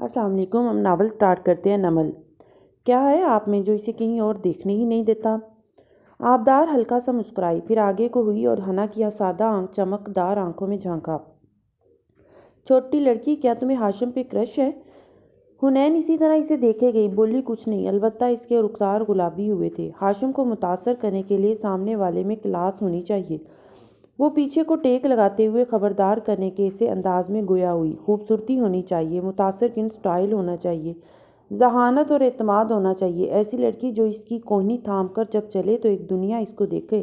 السلام علیکم۔ ہم ناول سٹارٹ کرتے ہیں۔ نمل کیا ہے آپ میں جو اسے کہیں اور دیکھنے ہی نہیں دیتا؟ آبدار ہلکا سا مسکرائی، پھر آگے کو ہوئی اور حنا کی سادہ آنکھ چمکدار آنکھوں میں جھانکا۔ چھوٹی لڑکی، کیا تمہیں ہاشم پہ کرش ہے؟ حنین اسی طرح اسے دیکھے گئی، بولی کچھ نہیں، البتہ اس کے رخسار گلابی ہوئے تھے۔ ہاشم کو متاثر کرنے کے لیے سامنے والے میں کلاس ہونی چاہیے۔ وہ پیچھے کو ٹیک لگاتے ہوئے خبردار کرنے کے اسے انداز میں گویا ہوئی۔ خوبصورتی ہونی چاہیے، متاثر کن سٹائل ہونا چاہیے، ذہانت اور اعتماد ہونا چاہیے۔ ایسی لڑکی جو اس کی کوہنی تھام کر جب چلے تو ایک دنیا اس کو دیکھے۔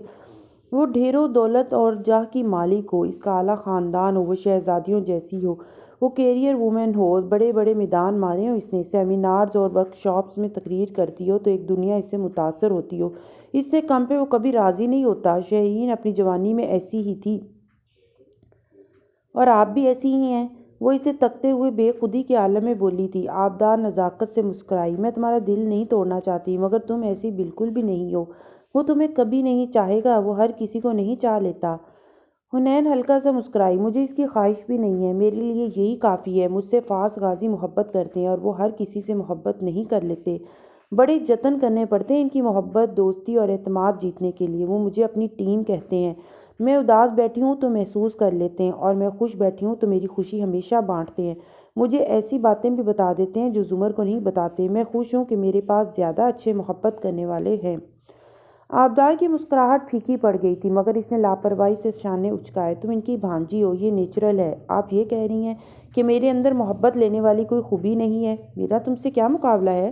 وہ ڈھیروں دولت اور جاہ کی مالک ہو، اس کا اعلیٰ خاندان ہو، وہ شہزادیوں جیسی ہو، وہ کیریئر وومن ہو، بڑے بڑے میدان مارے ہوں اس نے، سیمینارز اور ورکشاپس میں تقریر کرتی ہو تو ایک دنیا اس سے متاثر ہوتی ہو۔ اس سے کم پہ وہ کبھی راضی نہیں ہوتا۔ شاہین اپنی جوانی میں ایسی ہی تھی اور آپ بھی ایسی ہی ہیں۔ وہ اسے تکتے ہوئے بے خودی کے عالم میں بولی تھی۔ آبدار نزاکت سے مسکرائی۔ میں تمہارا دل نہیں توڑنا چاہتی، مگر تم ایسی بالکل بھی نہیں ہو۔ وہ تمہیں کبھی نہیں چاہے گا، وہ ہر کسی کو نہیں چاہ لیتا۔ حنین ہلکا سا مسکرائی۔ مجھے اس کی خواہش بھی نہیں ہے، میرے لیے یہی کافی ہے۔ مجھ سے فارس غازی محبت کرتے ہیں اور وہ ہر کسی سے محبت نہیں کر لیتے۔ بڑے جتن کرنے پڑتے ہیں ان کی محبت، دوستی اور اعتماد جیتنے کے لیے۔ وہ مجھے اپنی ٹیم کہتے ہیں۔ میں اداس بیٹھی ہوں تو محسوس کر لیتے ہیں، اور میں خوش بیٹھی ہوں تو میری خوشی ہمیشہ بانٹتے ہیں۔ مجھے ایسی باتیں بھی بتا دیتے ہیں جو زمر کو نہیں بتاتے۔ میں خوش ہوں کہ میرے پاس زیادہ اچھے محبت کرنے والے ہیں۔ آبدار کی مسکراہٹ پھیکی پڑ گئی تھی، مگر اس نے لاپرواہی سے شانے اچکائے۔ تم ان کی بھانجی ہو، یہ نیچرل ہے۔ آپ یہ کہہ رہی ہیں کہ میرے اندر محبت لینے والی کوئی خوبی نہیں ہے؟ میرا تم سے کیا مقابلہ ہے؟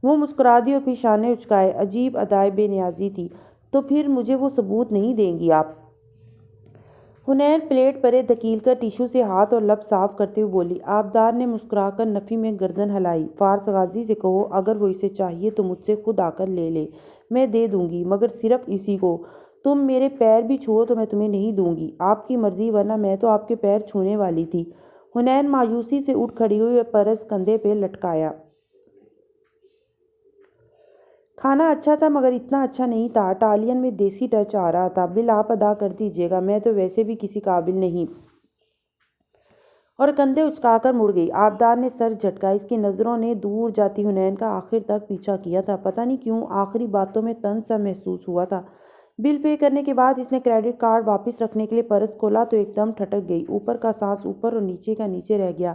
وہ مسکرا دی اور پھر شانے اچکائے۔ عجیب ادائے بے نیازی تھی۔ تو پھر مجھے وہ ثبوت نہیں دیں گی آپ؟ حنین پلیٹ پرے دھکیل کر ٹیشو سے ہاتھ اور لب صاف کرتے ہوئے بولی۔ آبدار نے مسکرا کر نفی میں گردن ہلائی۔ فارس غازی سے کہو اگر وہ اسے چاہیے تو مجھ سے خود آ کر لے لے، میں دے دوں گی، مگر صرف اسی کو۔ تم میرے پیر بھی چھوؤ تو میں تمہیں نہیں دوں گی۔ آپ کی مرضی، ورنہ میں تو آپ کے پیر چھونے والی تھی۔ حنین مایوسی سے اٹھ کھڑی ہوئی اور پرس کندھے پہ لٹکایا۔ کھانا اچھا تھا مگر اتنا اچھا نہیں تھا۔ اٹالین میں دیسی ٹچ آ رہا تھا۔ بل آپ ادا کر دیجیے گا، میں تو ویسے بھی کسی قابل نہیں۔ اور کندھے اچکا کر مڑ گئی۔ آبدار نے سر جھٹکا۔ اس کی نظروں نے دور جاتی حنین کا آخر تک پیچھا کیا تھا۔ پتہ نہیں کیوں آخری باتوں میں طنز سا محسوس ہوا تھا۔ بل پے کرنے کے بعد اس نے کریڈٹ کارڈ واپس رکھنے کے لیے پرس کھولا تو ایک دم ٹھٹک گئی۔ اوپر کا سانس اوپر اور نیچے کا نیچے رہ گیا۔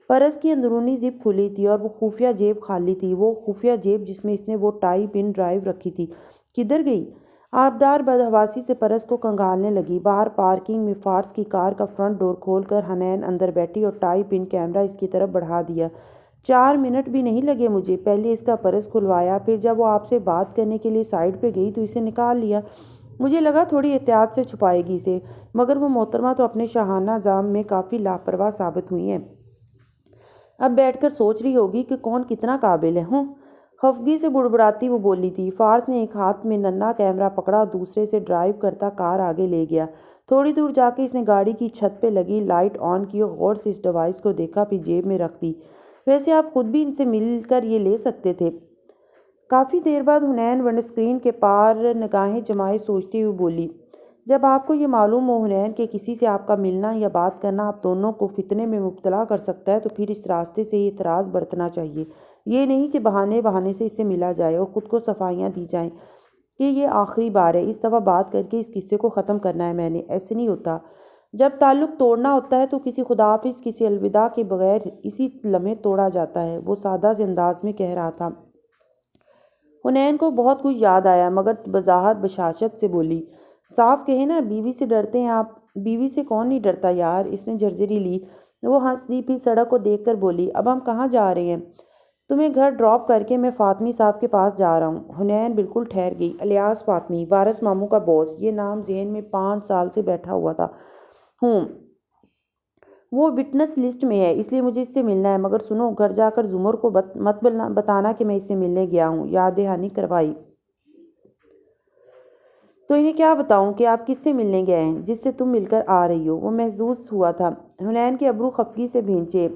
پرس کی اندرونی زپ کھلی تھی اور وہ خفیہ جیب خالی تھی۔ وہ خفیہ جیب جس میں اس نے وہ ٹائی پن ڈرائیو رکھی تھی، کدھر گئی؟ آبدار بدحواسی سے پرس کو کنگالنے لگی۔ باہر پارکنگ میں فارس کی کار کا فرنٹ ڈور کھول کر حنین اندر بیٹھی اور ٹائی پن کیمرہ اس کی طرف بڑھا دیا۔ 4 منٹ بھی نہیں لگے مجھے۔ پہلے اس کا پرس کھلوایا، پھر جب وہ آپ سے بات کرنے کے لیے سائڈ پہ گئی تو اسے نکال لیا۔ مجھے لگا تھوڑی احتیاط سے چھپائے گی اسے، مگر وہ محترمہ تو اپنے شاہانہ نظام میں کافی لاپرواہ ثابت ہوئی ہیں۔ اب بیٹھ کر سوچ رہی ہوگی کہ کون کتنا قابل ہے۔ ہوں، خفگی سے بڑبڑاتی وہ بولی تھی۔ فارس نے ایک ہاتھ میں ننھا کیمرہ پکڑا اور دوسرے سے ڈرائیو کرتا کار آگے لے گیا۔ تھوڑی دور جا کے اس نے گاڑی کی چھت پہ لگی لائٹ آن کی اور غور سے اس ڈیوائس کو دیکھا، پھر جیب میں رکھ دی۔ ویسے آپ خود بھی ان سے مل کر یہ لے سکتے تھے۔ کافی دیر بعد حنین ونڈو اسکرین کے پار نگاہیں جمائے سوچتی ہوئی بولی، جب آپ کو یہ معلوم ہو حنین کہ کسی سے آپ کا ملنا یا بات کرنا آپ دونوں کو فتنے میں مبتلا کر سکتا ہے، تو پھر اس راستے سے یہ اعتراض برتنا چاہیے۔ یہ نہیں کہ بہانے بہانے سے اس سے ملا جائے اور خود کو صفائیاں دی جائیں کہ یہ آخری بار ہے، اس دفعہ بات کر کے اس قصے کو ختم کرنا ہے میں نے۔ ایسے نہیں ہوتا۔ جب تعلق توڑنا ہوتا ہے تو کسی خداحافظ، کسی الوداع کے بغیر اسی لمحے توڑا جاتا ہے۔ وہ سادہ سے انداز میں کہہ رہا تھا۔ حنین کو بہت کچھ یاد آیا، مگر بظاہر بشاشت سے بولی، صاف کہیں نا، بیوی سے ڈرتے ہیں آپ؟ بیوی سے کون نہیں ڈرتا یار۔ اس نے جھرجھری لی۔ وہ ہنس دی، پھر سڑک کو دیکھ کر بولی، اب ہم کہاں جا رہے ہیں؟ تمہیں گھر ڈراپ کر کے میں فاطمی صاحب کے پاس جا رہا ہوں۔ حنین بالکل ٹھہر گئی۔ الیاس فاطمی، وارث ماموں کا باس، یہ نام ذہن میں 5 سال سے بیٹھا ہوا تھا۔ ہوں، وہ وٹنس لسٹ میں ہے، اس لیے مجھے اس سے ملنا ہے، مگر سنو، گھر جا کر زمر کو مت بتانا کہ میں اس سے ملنے گیا ہوں۔ یاد دہانی کروائی۔ تو انہیں کیا بتاؤں کہ آپ کس سے ملنے گئے ہیں جس سے تم مل کر آ رہی ہو؟ وہ محظوظ ہوا تھا۔ حنین کے ابرو خفگی سے بھینچے۔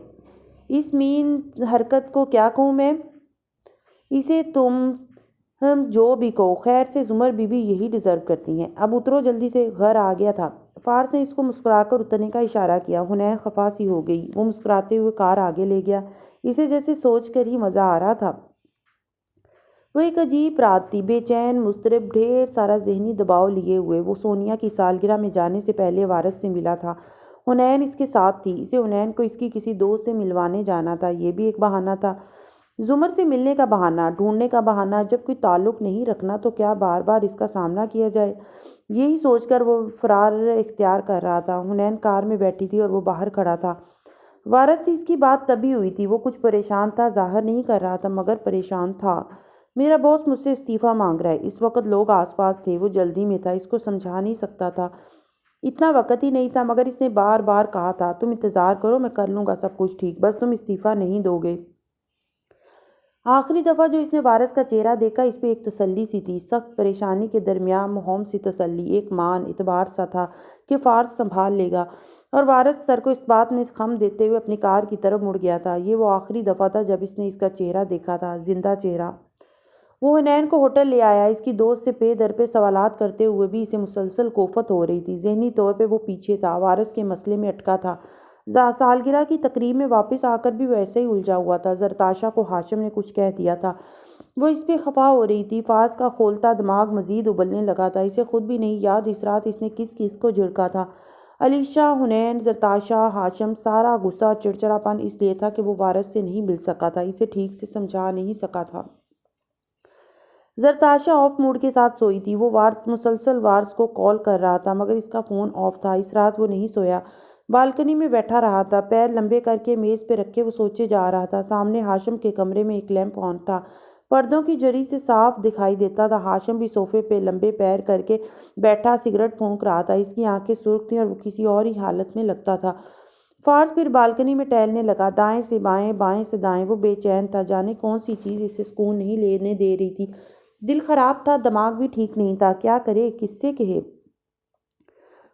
اس مین حرکت کو کیا کہوں میں؟ اسے تم جو بھی کہو۔ خیر سے زمر بی بی یہی ڈیزرو کرتی ہیں۔ اب اترو جلدی سے، گھر آ گیا تھا۔ فارس نے اس کو مسکرا کر اترنے کا اشارہ کیا۔ حنین خفا سی ہو گئی۔ وہ مسکراتے ہوئے کار آگے لے گیا۔ اسے جیسے سوچ کر ہی مزہ آ رہا تھا۔ وہ ایک عجیب رات تھی، بے چین، مضطرب، ڈھیر سارا ذہنی دباؤ لیے ہوئے۔ وہ سونیا کی سالگرہ میں جانے سے پہلے وارث سے ملا تھا۔ حنین اس کے ساتھ تھی۔ اسے حنین کو اس کی کسی دوست سے ملوانے جانا تھا۔ یہ بھی ایک بہانہ تھا، زمر سے ملنے کا بہانہ، ڈھونڈنے کا بہانہ۔ جب کوئی تعلق نہیں رکھنا تو کیا بار بار اس کا سامنا کیا جائے؟ یہی سوچ کر وہ فرار اختیار کر رہا تھا۔ حنین کار میں بیٹھی تھی اور وہ باہر کھڑا تھا۔ وارث سے اس کی بات تبھی ہوئی تھی۔ وہ کچھ پریشان تھا، ظاہر نہیں کر رہا تھا مگر پریشان تھا۔ میرا باس مجھ سے استعفیٰ مانگ رہا ہے۔ اس وقت لوگ آس پاس تھے۔ وہ جلدی میں تھا، اس کو سمجھا نہیں سکتا تھا، اتنا وقت ہی نہیں تھا، مگر اس نے بار بار کہا تھا تم انتظار کرو، میں کر لوں گا سب کچھ ٹھیک، بس تم استعفیٰ نہیں دو گے۔ آخری دفعہ جو اس نے وارث کا چہرہ دیکھا اس پہ ایک تسلی سی تھی، سخت پریشانی کے درمیان مہم سی تسلی، ایک مان اعتبار سا تھا کہ فارس سنبھال لے گا۔ اور وارث سر کو اس بات میں خم دیتے ہوئے اپنی کار کی طرف مڑ گیا تھا۔ یہ وہ آخری دفعہ تھا جب اس نے اس کا چہرہ دیکھا تھا، زندہ چہرہ۔ وہ حنین کو ہوٹل لے آیا۔ اس کی دوست سے پے در پہ سوالات کرتے ہوئے بھی اسے مسلسل کوفت ہو رہی تھی۔ ذہنی طور پہ وہ پیچھے تھا، وارث کے مسئلے میں اٹکا تھا۔ سالگرہ کی تقریب میں واپس آ کر بھی ویسے ہی الجھا ہوا تھا۔ زرتاشا کو ہاشم نے کچھ کہہ دیا تھا، وہ اس پہ خفا ہو رہی تھی۔ فارس کا کھولتا دماغ مزید ابلنے لگا تھا۔ اسے خود بھی نہیں یاد اس رات اس نے کس کس کو جھڑکا تھا۔ علیشا، حنین، زرتاشا، ہاشم، سارا غصہ، چڑچڑاپن اس لیے تھا کہ وہ وارث سے نہیں مل سکا تھا، اسے ٹھیک سے سمجھا نہیں سکا تھا۔ زرتاشا آف موڈ کے ساتھ سوئی تھی۔ وہ مسلسل وارث کو کال کر رہا تھا مگر اس کا فون آف تھا۔ اس رات وہ نہیں سویا، بالکنی میں بیٹھا رہا تھا، پیر لمبے کر کے میز پہ رکھے وہ سوچے جا رہا تھا۔ سامنے ہاشم کے کمرے میں ایک لیمپ آن تھا، پردوں کی جری سے صاف دکھائی دیتا تھا۔ ہاشم بھی صوفے پہ لمبے پیر کر کے بیٹھا سگریٹ پھونک رہا تھا۔ اس کی آنکھیں سرخ تھیں اور وہ کسی اور ہی حالت میں لگتا تھا۔ فارس پھر بالکنی میں ٹہلنے لگا، دائیں سے بائیں، بائیں سے دائیں۔ وہ بے چین تھا، جانے کون سی چیز اسے سکون نہیں لینے دے رہی تھی۔ دل خراب تھا، دماغ بھی ٹھیک نہیں تھا، کیا کرے، کس سے کہے۔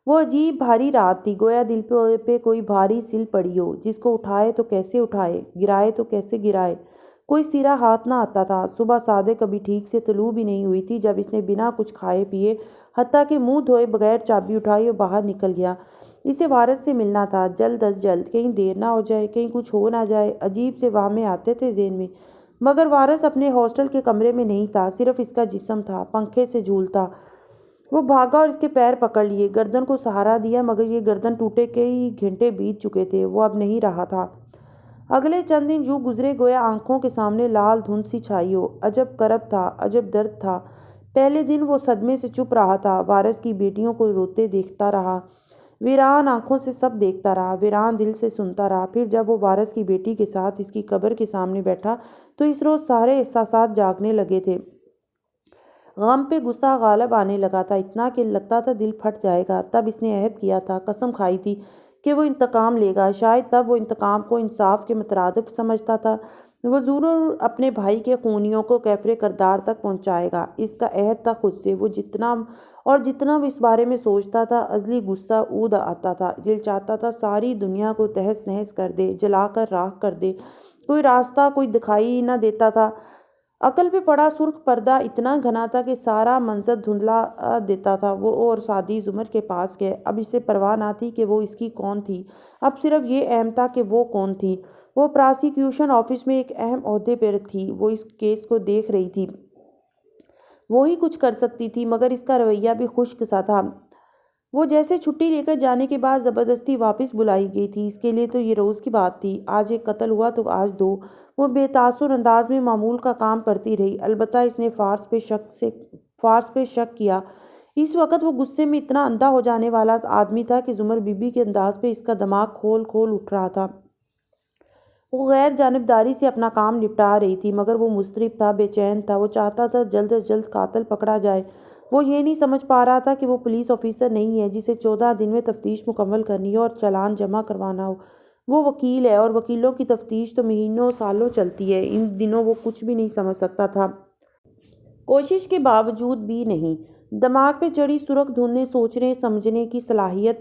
وہ عجیب بھاری رات تھی، گویا دل پہ کوئی بھاری سل پڑی ہو، جس کو اٹھائے تو کیسے اٹھائے، گرائے تو کیسے گرائے، کوئی سیرا ہاتھ نہ آتا تھا۔ صبح صادق ابھی ٹھیک سے طلوع بھی نہیں ہوئی تھی جب اس نے بنا کچھ کھائے پیے، حتیٰ کہ منہ دھوئے بغیر چابی اٹھائی اور باہر نکل گیا۔ اسے وارث سے ملنا تھا، جلد از جلد، کہیں دیر نہ ہو جائے، کہیں کچھ ہو نہ جائے۔ عجیب سے وہمیں آتے تھے ذہن میں، مگر وارث اپنے ہاسٹل کے کمرے میں نہیں تھا، صرف اس کا جسم تھا، پنکھے سے جھولتا۔ وہ بھاگا اور اس کے پیر پکڑ لیے، گردن کو سہارا دیا، مگر یہ گردن ٹوٹے کئی گھنٹے بیت چکے تھے، وہ اب نہیں رہا تھا۔ اگلے چند دن یوں گزرے گویا آنکھوں کے سامنے لال دھند سی چھائی ہو۔ عجب کرب تھا، عجب درد تھا۔ پہلے دن وہ صدمے سے چپ رہا تھا، وارث کی بیٹیوں کو روتے دیکھتا رہا، ویران آنکھوں سے سب دیکھتا رہا، ویران دل سے سنتا رہا۔ پھر جب وہ وارث کی بیٹی کے ساتھ اس کی قبر کے سامنے بیٹھا تو اس روز سارے احساسات جاگنے لگے تھے۔ غم پہ غصہ غالب آنے لگا تھا، اتنا کہ لگتا تھا دل پھٹ جائے گا۔ تب اس نے عہد کیا تھا، قسم کھائی تھی کہ وہ انتقام لے گا۔ شاید تب وہ انتقام کو انصاف کے مترادف سمجھتا تھا۔ وہ ضرور اپنے بھائی کے خونیوں کو کیفر کردار تک پہنچائے گا، اس کا عہد تھا خود سے۔ وہ جتنا وہ اس بارے میں سوچتا تھا، ازلی غصہ اود آتا تھا، دل چاہتا تھا ساری دنیا کو تہس نہس کر دے، جلا کر راکھ کر دے۔ کوئی راستہ کوئی دکھائی نہ دیتا تھا۔ عقل پہ پڑا سرخ پردہ اتنا گھنا تھا کہ سارا منظر دھندلا دیتا تھا۔ وہ اور سعدی زمر کے پاس گئے، اب اسے پرواہ نہ تھی کہ وہ اس کی کون تھی، اب صرف یہ اہم تھا کہ وہ کون تھی۔ وہ پراسیکیوشن آفس میں ایک اہم عہدے پر تھی، وہ اس کیس کو دیکھ رہی تھی، وہی کچھ کر سکتی تھی، مگر اس کا رویہ بھی خشک سا تھا۔ وہ جیسے چھٹی لے کر جانے کے بعد زبردستی واپس بلائی گئی تھی، اس کے لیے تو یہ روز کی بات تھی، آج ایک قتل ہوا تو آج دو۔ وہ بے تاثر انداز میں معمول کا کام کرتی رہی، البتہ اس نے فارس پہ شک کیا۔ اس وقت وہ غصے میں اتنا اندھا ہو جانے والا آدمی تھا کہ زمر بی بی کے انداز پہ اس کا دماغ کھول کھول اٹھ رہا تھا۔ وہ غیر جانبداری سے اپنا کام نپٹا رہی تھی، مگر وہ مضطرب تھا، بے چین تھا۔ وہ چاہتا تھا جلد از جلد قاتل پکڑا جائے۔ وہ یہ نہیں سمجھ پا رہا تھا کہ وہ پولیس آفیسر نہیں ہے جسے 14 دن میں تفتیش مکمل کرنی ہو اور چالان جمع کروانا ہو۔ وہ وکیل ہے، اور وکیلوں کی تفتیش تو مہینوں سالوں چلتی ہے۔ ان دنوں وہ کچھ بھی نہیں سمجھ سکتا تھا، کوشش کے باوجود بھی نہیں۔ دماغ پہ چڑھی سرخ دھند نے سوچنے سمجھنے کی صلاحیت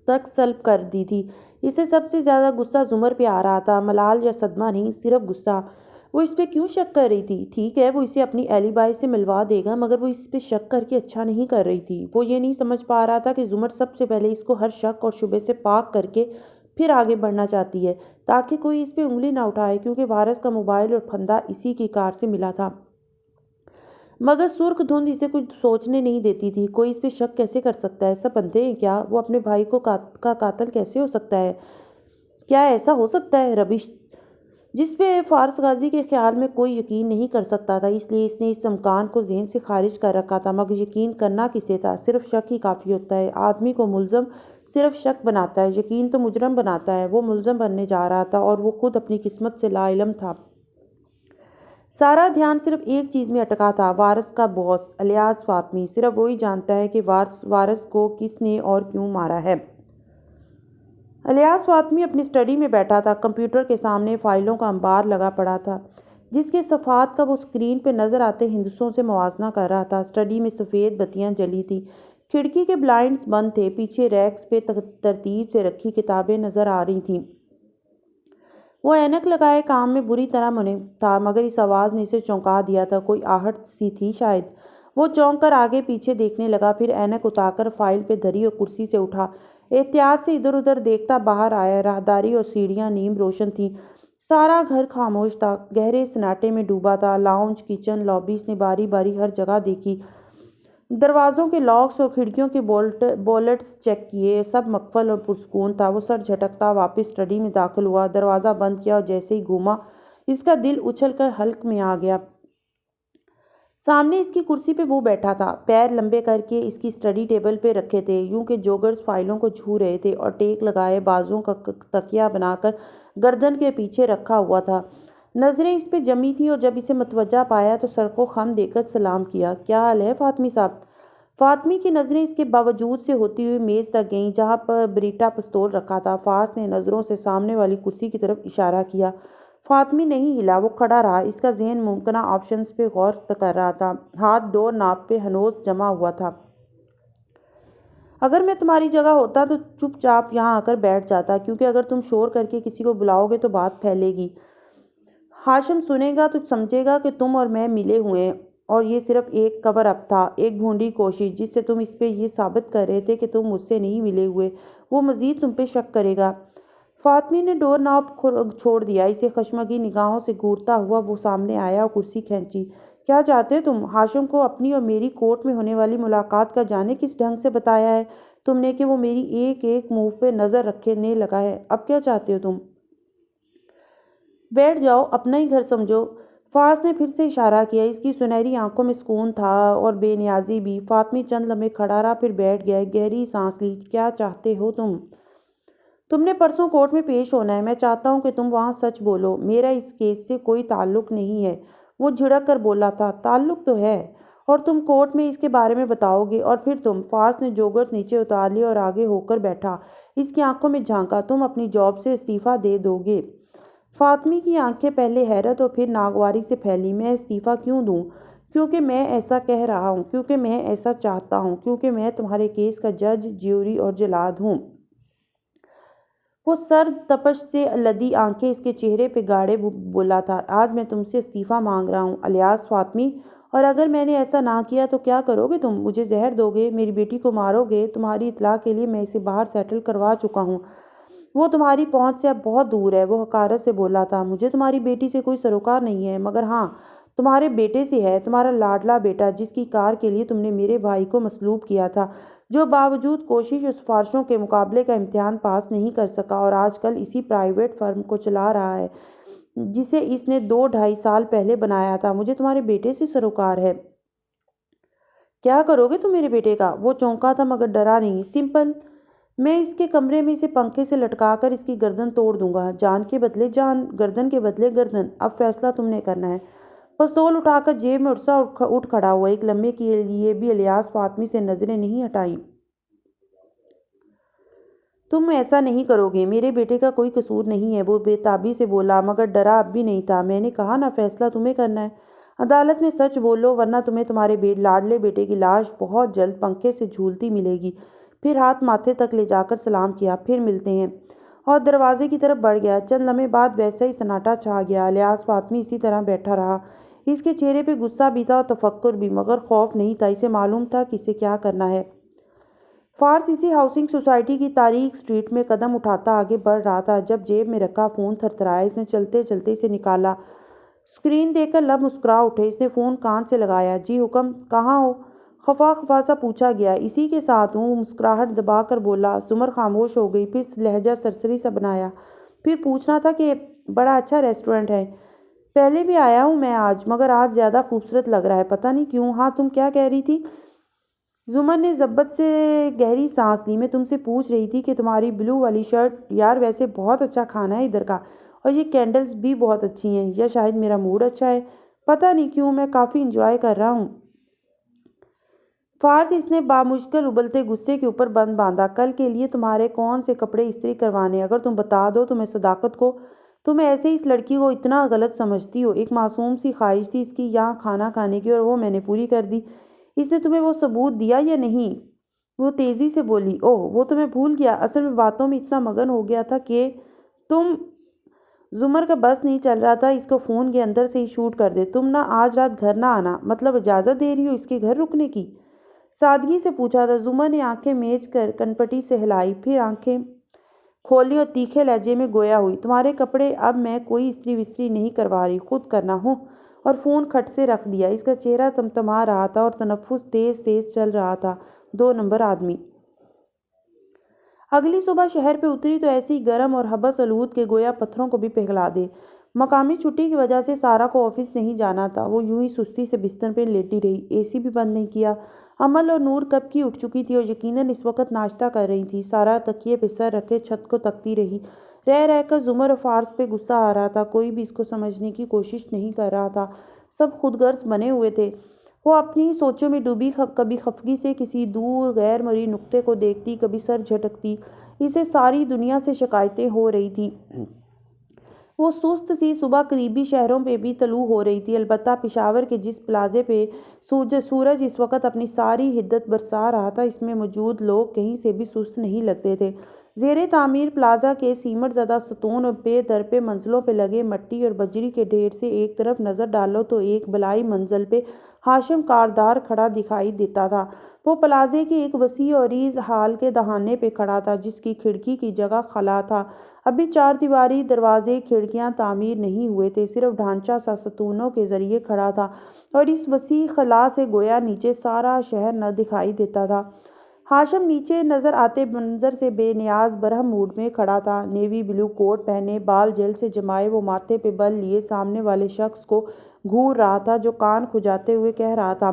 تک سلب کر دی تھی۔ اسے سب سے زیادہ غصہ زمر پہ آ رہا تھا، ملال یا صدمہ نہیں، صرف غصہ۔ وہ اس پہ کیوں شک کر رہی تھی؟ ٹھیک ہے وہ اسے اپنی ایلیبائی سے ملوا دے گا، مگر وہ اس پہ شک کر کے اچھا نہیں کر رہی تھی۔ وہ یہ نہیں سمجھ پا رہا تھا کہ زمر سب سے پہلے اس کو ہر شک اور شبے سے پاک کر کے پھر آگے بڑھنا چاہتی ہے، تاکہ کوئی اس پہ انگلی نہ اٹھائے، کیونکہ وارث کا موبائل اور پھندا اسی کی کار سے ملا تھا۔ مگر سرخ دھند اسے کچھ سوچنے نہیں دیتی تھی۔ کوئی اس پہ شک کیسے کر سکتا ہے؟ سب بندے ہیں کیا؟ وہ اپنے بھائی کا قاتل کیسے ہو سکتا ہے؟ کیا ایسا ہو سکتا ہے؟ ربش جس پہ فارس غازی کے خیال میں کوئی یقین نہیں کر سکتا تھا، اس لیے اس نے اس امکان کو ذہن سے خارج کر رکھا تھا۔ مگر یقین کرنا کسے تھا؟ صرف شک ہی کافی ہوتا ہے۔ آدمی کو ملزم صرف شک بناتا ہے، یقین تو مجرم بناتا ہے۔ وہ ملزم بننے جا رہا تھا اور وہ خود اپنی قسمت سے لا علم تھا۔ سارا دھیان صرف ایک چیز میں اٹکا تھا، وارث کا باس الیاس فاطمی۔ صرف وہی جانتا ہے کہ وارث کو کس نے اور کیوں مارا ہے۔ الیاس فاطمی اپنی اسٹڈی میں بیٹھا تھا۔ کمپیوٹر کے سامنے فائلوں کا انبار لگا پڑا تھا، جس کے صفحات کا وہ اسکرین پہ نظر آتے ہندسوں سے موازنہ کر رہا تھا۔ اسٹڈی میں سفید بتیاں جلی تھیں، کھڑکی کے بلائنڈز بند تھے، پیچھے ریکس پہ ترتیب سے رکھی کتابیں نظر آ رہی تھیں۔ وہ اینک لگائے کام میں بری طرح منہمک تھا، مگر اس آواز نے اسے چونکا دیا تھا۔ کوئی آہٹ سی تھی شاید۔ وہ چونک کر آگے پیچھے دیکھنے لگا، پھر اینک اتار کر فائل پہ دھری اور کرسی سے اٹھا۔ احتیاط سے ادھر ادھر دیکھتا باہر آیا۔ راہداری اور سیڑھیاں نیم روشن تھیں، سارا گھر خاموش تھا، گہرے سناٹے میں ڈوبا تھا۔ لاؤنج، کچن، لابی، اس نے باری باری ہر جگہ دیکھی، دروازوں کے لاکس اور کھڑکیوں کے بولٹس چیک کیے، سب مقفل اور پرسکون تھا۔ وہ سر جھٹکتا واپس اسٹڈی میں داخل ہوا، دروازہ بند کیا اور جیسے ہی گھوما اس کا دل اچھل کر حلق میں آ گیا۔ سامنے اس کی کرسی پہ وہ بیٹھا تھا، پیر لمبے کر کے اس کی اسٹڈی ٹیبل پہ رکھے تھے، یوں کہ جوگرز فائلوں کو چھو رہے تھے، اور ٹیک لگائے بازوؤں کا تکیہ بنا کر گردن کے پیچھے رکھا ہوا تھا۔ نظریں اس پہ جمی تھیں اور جب اسے متوجہ پایا تو سر کو خم دے کر سلام کیا۔ کیا حال ہے فاطمی صاحب؟ فاطمی کی نظریں اس کے باوجود سے ہوتی ہوئی میز تک گئیں جہاں پر بریٹا پستول رکھا تھا۔ فاس نے نظروں سے سامنے والی کرسی کی طرف اشارہ کیا۔ فاطمی نہیں ہلا، وہ کھڑا رہا، اس کا ذہن ممکنہ آپشنز پہ غور کر رہا تھا، ہاتھ ڈور ناپ پہ ہنوز جمع ہوا تھا۔ اگر میں تمہاری جگہ ہوتا تو چپ چاپ یہاں آ کر بیٹھ جاتا، کیونکہ اگر تم شور کر کے کسی کو بلاؤ گے تو بات پھیلے گی۔ ہاشم سنے گا تو سمجھے گا کہ تم اور میں ملے ہوئے ہیں، اور یہ صرف ایک کور اپ تھا، ایک بھونڈی کوشش جس سے تم اس پہ یہ ثابت کر رہے تھے کہ تم مجھ سے نہیں ملے ہوئے۔ وہ مزید تم پہ شک کرے گا۔ فاطمی نے ڈور ناپ چھوڑ دیا، اسے خشمگین نگاہوں سے گھورتا ہوا وہ سامنے آیا اور کرسی کھینچی۔ کیا چاہتے تم؟ ہاشم کو اپنی اور میری کورٹ میں ہونے والی ملاقات کا جانے کس ڈھنگ سے بتایا ہے تم نے کہ وہ میری ایک ایک موو پہ نظر رکھنے لگا ہے؟ اب کیا چاہتے ہو تم؟ بیٹھ جاؤ، اپنا ہی گھر سمجھو۔ فاس نے پھر سے اشارہ کیا، اس کی سنہری آنکھوں میں سکون تھا اور بے نیازی بھی۔ فاطمی چند لمحے کھڑا رہا، پھر بیٹھ گیا، گہری سانس لی۔ کیا چاہتے ہو تم؟ تم نے پرسوں کورٹ میں پیش ہونا ہے، میں چاہتا ہوں کہ تم وہاں سچ بولو۔ میرا اس کیس سے کوئی تعلق نہیں ہے، وہ جھڑک کر بولا تھا۔ تعلق تو ہے، اور تم کورٹ میں اس کے بارے میں بتاؤ گے، اور پھر تم۔ فاس نے جوگرز نیچے اتار لیے اور آگے ہو کر بیٹھا، اس کی آنکھوں میں جھانکا۔ تم اپنی جاب سے استعفیٰ دے دو گے؟ فاطمی کی آنکھیں پہلے حیرت اور پھر ناگواری سے پھیلی۔ میں استعفیٰ کیوں دوں؟ کیونکہ میں ایسا کہہ رہا ہوں، کیونکہ میں ایسا چاہتا ہوں، کیونکہ میں تمہارے کیس کا جج، جیوری اور جلاد ہوں۔ وہ سرد تپش سے لدی آنکھیں اس کے چہرے پہ گاڑے بولا تھا، آج میں تم سے استعفیٰ مانگ رہا ہوں الیاس فاطمی، اور اگر میں نے ایسا نہ کیا تو کیا کرو گے تم؟ مجھے زہر دو گے؟ میری بیٹی کو مارو گے؟ تمہاری اطلاع کے لیے میں اسے باہر سیٹل کروا چکا ہوں، وہ تمہاری پہنچ سے اب بہت دور ہے۔ وہ حقارت سے بولا تھا، مجھے تمہاری بیٹی سے کوئی سروکار نہیں ہے، مگر ہاں تمہارے بیٹے سے ہے، تمہارا لاڈلا بیٹا، جس کی کار کے لیے تم نے میرے بھائی کو مسلوب کیا تھا، جو باوجود کوشش اور سفارشوں کے مقابلے کا امتحان پاس نہیں کر سکا، اور آج کل اسی پرائیویٹ فرم کو چلا رہا ہے جسے اس نے 2-2.5 سال پہلے بنایا تھا۔ مجھے تمہارے بیٹے سے سروکار ہے۔ کیا کرو گے تم میرے بیٹے کا؟ وہ چونکا تھا مگر ڈرا نہیں۔ سمپل، میں اس کے کمرے میں اسے پنکھے سے لٹکا کر اس کی گردن توڑ دوں گا۔ جان کے بدلے جان، گردن کے بدلے گردن، اب فیصلہ تم نے کرنا ہے۔ پستول اٹھا کر جیب میں اٹھ کھڑا ہوا، ایک لمحے کے لیے بھی الیاس فاطمی سے نظریں نہیں ہٹائیں۔ تم ایسا نہیں کرو گے، میرے بیٹے کا کوئی قصور نہیں ہے، وہ بے تابی سے بولا، مگر ڈرا اب بھی نہیں تھا۔ میں نے کہا نا، فیصلہ تمہیں کرنا ہے۔ عدالت میں سچ بولو، ورنہ تمہیں تمہارے لاڈلے بیٹے کی لاش بہت جلد پنکھے سے جھولتی ملے گی۔ پھر ہاتھ ماتھے تک لے جا کر سلام کیا، پھر ملتے ہیں۔ اور دروازے کی طرف بڑھ گیا۔ چند لمحے بعد ویسا ہی سناٹا چھا گیا۔ الیاس فاطمی اسی طرح بیٹھا رہا۔ اس کے چہرے پہ غصہ بھی تھا اور تفکر بھی، مگر خوف نہیں تھا۔ اسے معلوم تھا کہ اسے کیا کرنا ہے۔ فارس اسی ہاؤسنگ سوسائٹی کی تاریک سٹریٹ میں قدم اٹھاتا آگے بڑھ رہا تھا جب جیب میں رکھا فون تھرتھرایا۔ اس نے چلتے چلتے اسے نکالا۔ اسکرین دیکھ کر لب مسکرا اٹھے۔ اس نے فون کان سے لگایا۔ جی حکم، کہاں ہو؟ خفا خفا سا پوچھا گیا۔ اسی کے ساتھ ہوں، مسکراہٹ دبا کر بولا۔ زمر خاموش ہو گئی، پھر لہجہ سرسری سا بنایا۔ پھر پوچھنا تھا کہ بڑا اچھا ریسٹورنٹ ہے۔ پہلے بھی آیا ہوں میں آج، مگر آج زیادہ خوبصورت لگ رہا ہے، پتہ نہیں کیوں۔ ہاں، تم کیا کہہ رہی تھی؟ زمر نے ضبط سے گہری سانس لی۔ میں تم سے پوچھ رہی تھی کہ تمہاری بلو والی شرٹ، یار ویسے بہت اچھا کھانا ہے ادھر کا، اور یہ کینڈلز بھی بہت اچھی ہیں، یا شاید میرا موڈ اچھا ہے، پتہ نہیں کیوں میں کافی انجوائے کر رہا ہوں۔ فارس، اس نے بامشکل ابلتے غصے کے اوپر بند باندھا۔ کل کے لیے تمہارے کون سے کپڑے استری کروانے، اگر تم بتا دو تمہیں صداقت کو، تم ایسے ہی اس لڑکی کو اتنا غلط سمجھتی ہو۔ ایک معصوم سی خواہش تھی اس کی یہاں کھانا کھانے کی، اور وہ میں نے پوری کر دی۔ اس نے تمہیں وہ ثبوت دیا یا نہیں؟ وہ تیزی سے بولی۔ اوہ، وہ تمہیں بھول گیا؟ اصل میں باتوں میں اتنا مگن ہو گیا تھا کہ تم… زمر کا بس نہیں چل رہا تھا اس کو فون کے اندر سے ہی شوٹ کر دے۔ تم نہ آج رات گھر نہ آنا، مطلب اجازت دے رہی ہو اس کے گھر رکنے کی؟ سادگی سے پوچھا تھا۔ زمر نے آنکھیں میچ کر کنپٹی سے ہلائی، پھر آنکھیں کھولی اور تیکھے لہجے میں گویا ہوئی۔ تمہارے کپڑے اب میں کوئی استری وستری نہیں کروا رہی، خود کرنا ہو۔ اور فون کھٹ سے رکھ دیا۔ اس کا چہرہ تمتما رہا تھا اور تنفس تیز تیز چل رہا تھا۔ 2 نمبر آدمی۔ اگلی صبح شہر پہ اتری تو ایسی گرم اور حبس آلود کہ گویا پتھروں کو بھی پگھلا دے۔ مقامی چھٹی کی وجہ سے سارا کو آفس نہیں جانا تھا۔ وہ یوں ہی سستی سے بستر پہ لیٹی رہی، اے سی بھی بند نہیں کیا۔ امل اور نور کب کی اٹھ چکی تھی اور یقیناً اس وقت ناشتہ کر رہی تھی۔ سارا تکیے پہ سر رکھے چھت کو تکتی رہی۔ رہ رہ کر زمر اور فارس پہ غصہ آ رہا تھا۔ کوئی بھی اس کو سمجھنے کی کوشش نہیں کر رہا تھا۔ سب خود غرض بنے ہوئے تھے۔ وہ اپنی ہی سوچوں میں ڈوبی، کبھی خفگی سے کسی دور غیر مرئی نقطے کو دیکھتی، کبھی سر جھٹکتی۔ اسے ساری دنیا سے شکایتیں ہو رہی تھی۔ وہ سست سی صبح قریبی شہروں پہ بھی طلوع ہو رہی تھی، البتہ پشاور کے جس پلازے پہ سورج اس وقت اپنی ساری حدت برسا رہا تھا، اس میں موجود لوگ کہیں سے بھی سست نہیں لگتے تھے۔ زیر تعمیر پلازہ کے سیمٹ زدہ ستون اور پے در پہ منزلوں پہ لگے مٹی اور بجری کے ڈھیر سے ایک طرف نظر ڈالو تو ایک بلائی منزل پہ ہاشم کاردار کھڑا دکھائی دیتا تھا۔ وہ پلازے کے ایک وسیع اور عریض ہال کے دہانے پہ کھڑا تھا، جس کی کھڑکی کی جگہ خلا تھا۔ ابھی 4 دیواری دروازے کھڑکیاں تعمیر نہیں ہوئے تھے، صرف ڈھانچہ سا ستونوں کے ذریعے کھڑا تھا، اور اس وسیع خلا سے گویا نیچے سارا شہر نہ دکھائی دیتا تھا۔ ہاشم نیچے نظر آتے منظر سے بے نیاز برہم موڈ میں کھڑا تھا۔ نیوی بلو کوٹ پہنے، بال جیل سے جمائے، وہ ماتھے پہ بل لیے سامنے والے شخص کو گھور رہا تھا، جو کان کھجاتے ہوئے کہہ رہا تھا،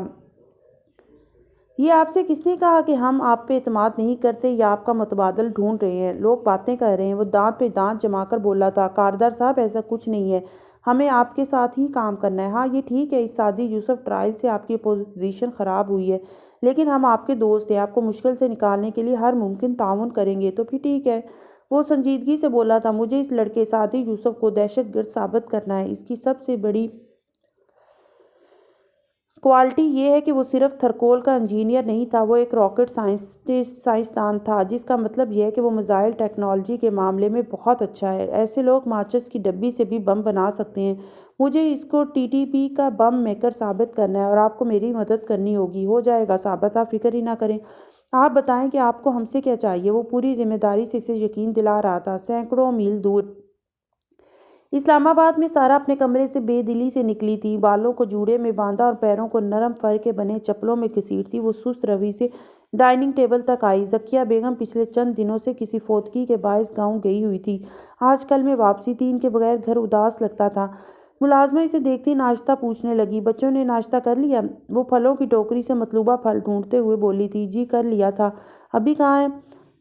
یہ آپ سے کس نے کہا کہ ہم آپ پہ اعتماد نہیں کرتے یا آپ کا متبادل ڈھونڈ رہے ہیں؟ لوگ باتیں کر رہے ہیں۔ وہ دانت پہ دانت جما کر بولا تھا۔ کاردار صاحب، ایسا کچھ نہیں ہے، ہمیں آپ کے ساتھ ہی کام کرنا ہے۔ ہاں یہ ٹھیک ہے، اس سعدی یوسف ٹرائل سے آپ کی پوزیشن خراب ہوئی ہے، لیکن ہم آپ کے دوست ہیں، آپ کو مشکل سے نکالنے کے لیے ہر ممکن تعاون کریں گے، تو پھر ٹھیک ہے۔ وہ سنجیدگی سے بولا تھا، مجھے اس لڑکے سعدی یوسف کو دہشت گرد ثابت کرنا ہے۔ اس کی سب سے بڑی کوالٹی یہ ہے کہ وہ صرف تھرکول کا انجینئر نہیں تھا، وہ ایک راکٹ سائنسدان تھا، جس کا مطلب یہ ہے کہ وہ میزائل ٹیکنالوجی کے معاملے میں بہت اچھا ہے۔ ایسے لوگ ماچس کی ڈبی سے بھی بم بنا سکتے ہیں۔ مجھے اس کو ٹی ٹی پی کا بم میکر ثابت کرنا ہے، اور آپ کو میری مدد کرنی ہوگی۔ ہو جائے گا ثابت، آپ فکر ہی نہ کریں۔ آپ بتائیں کہ آپ کو ہم سے کیا چاہیے؟ وہ پوری ذمہ داری سے اسے یقین دلا رہا تھا۔ سینکڑوں میل دور اسلام آباد میں سارا اپنے کمرے سے بے دلی سے نکلی تھی۔ بالوں کو جوڑے میں باندھا اور پیروں کو نرم فر کے بنے چپلوں میں گھسیٹتی وہ سست روی سے ڈائننگ ٹیبل تک آئی۔ ذکیہ بیگم پچھلے چند دنوں سے کسی فوتگی کے باعث گاؤں گئی ہوئی تھی۔ آج کل میں واپسی تھی، ان کے بغیر گھر اداس لگتا تھا۔ ملازمہ اسے دیکھتی ناشتہ پوچھنے لگی، بچوں نے ناشتہ کر لیا؟ وہ پھلوں کی ٹوکری سے مطلوبہ پھل ڈھونڈتے ہوئے بولی تھی، جی کر لیا تھا۔ ابھی کہاں ہیں؟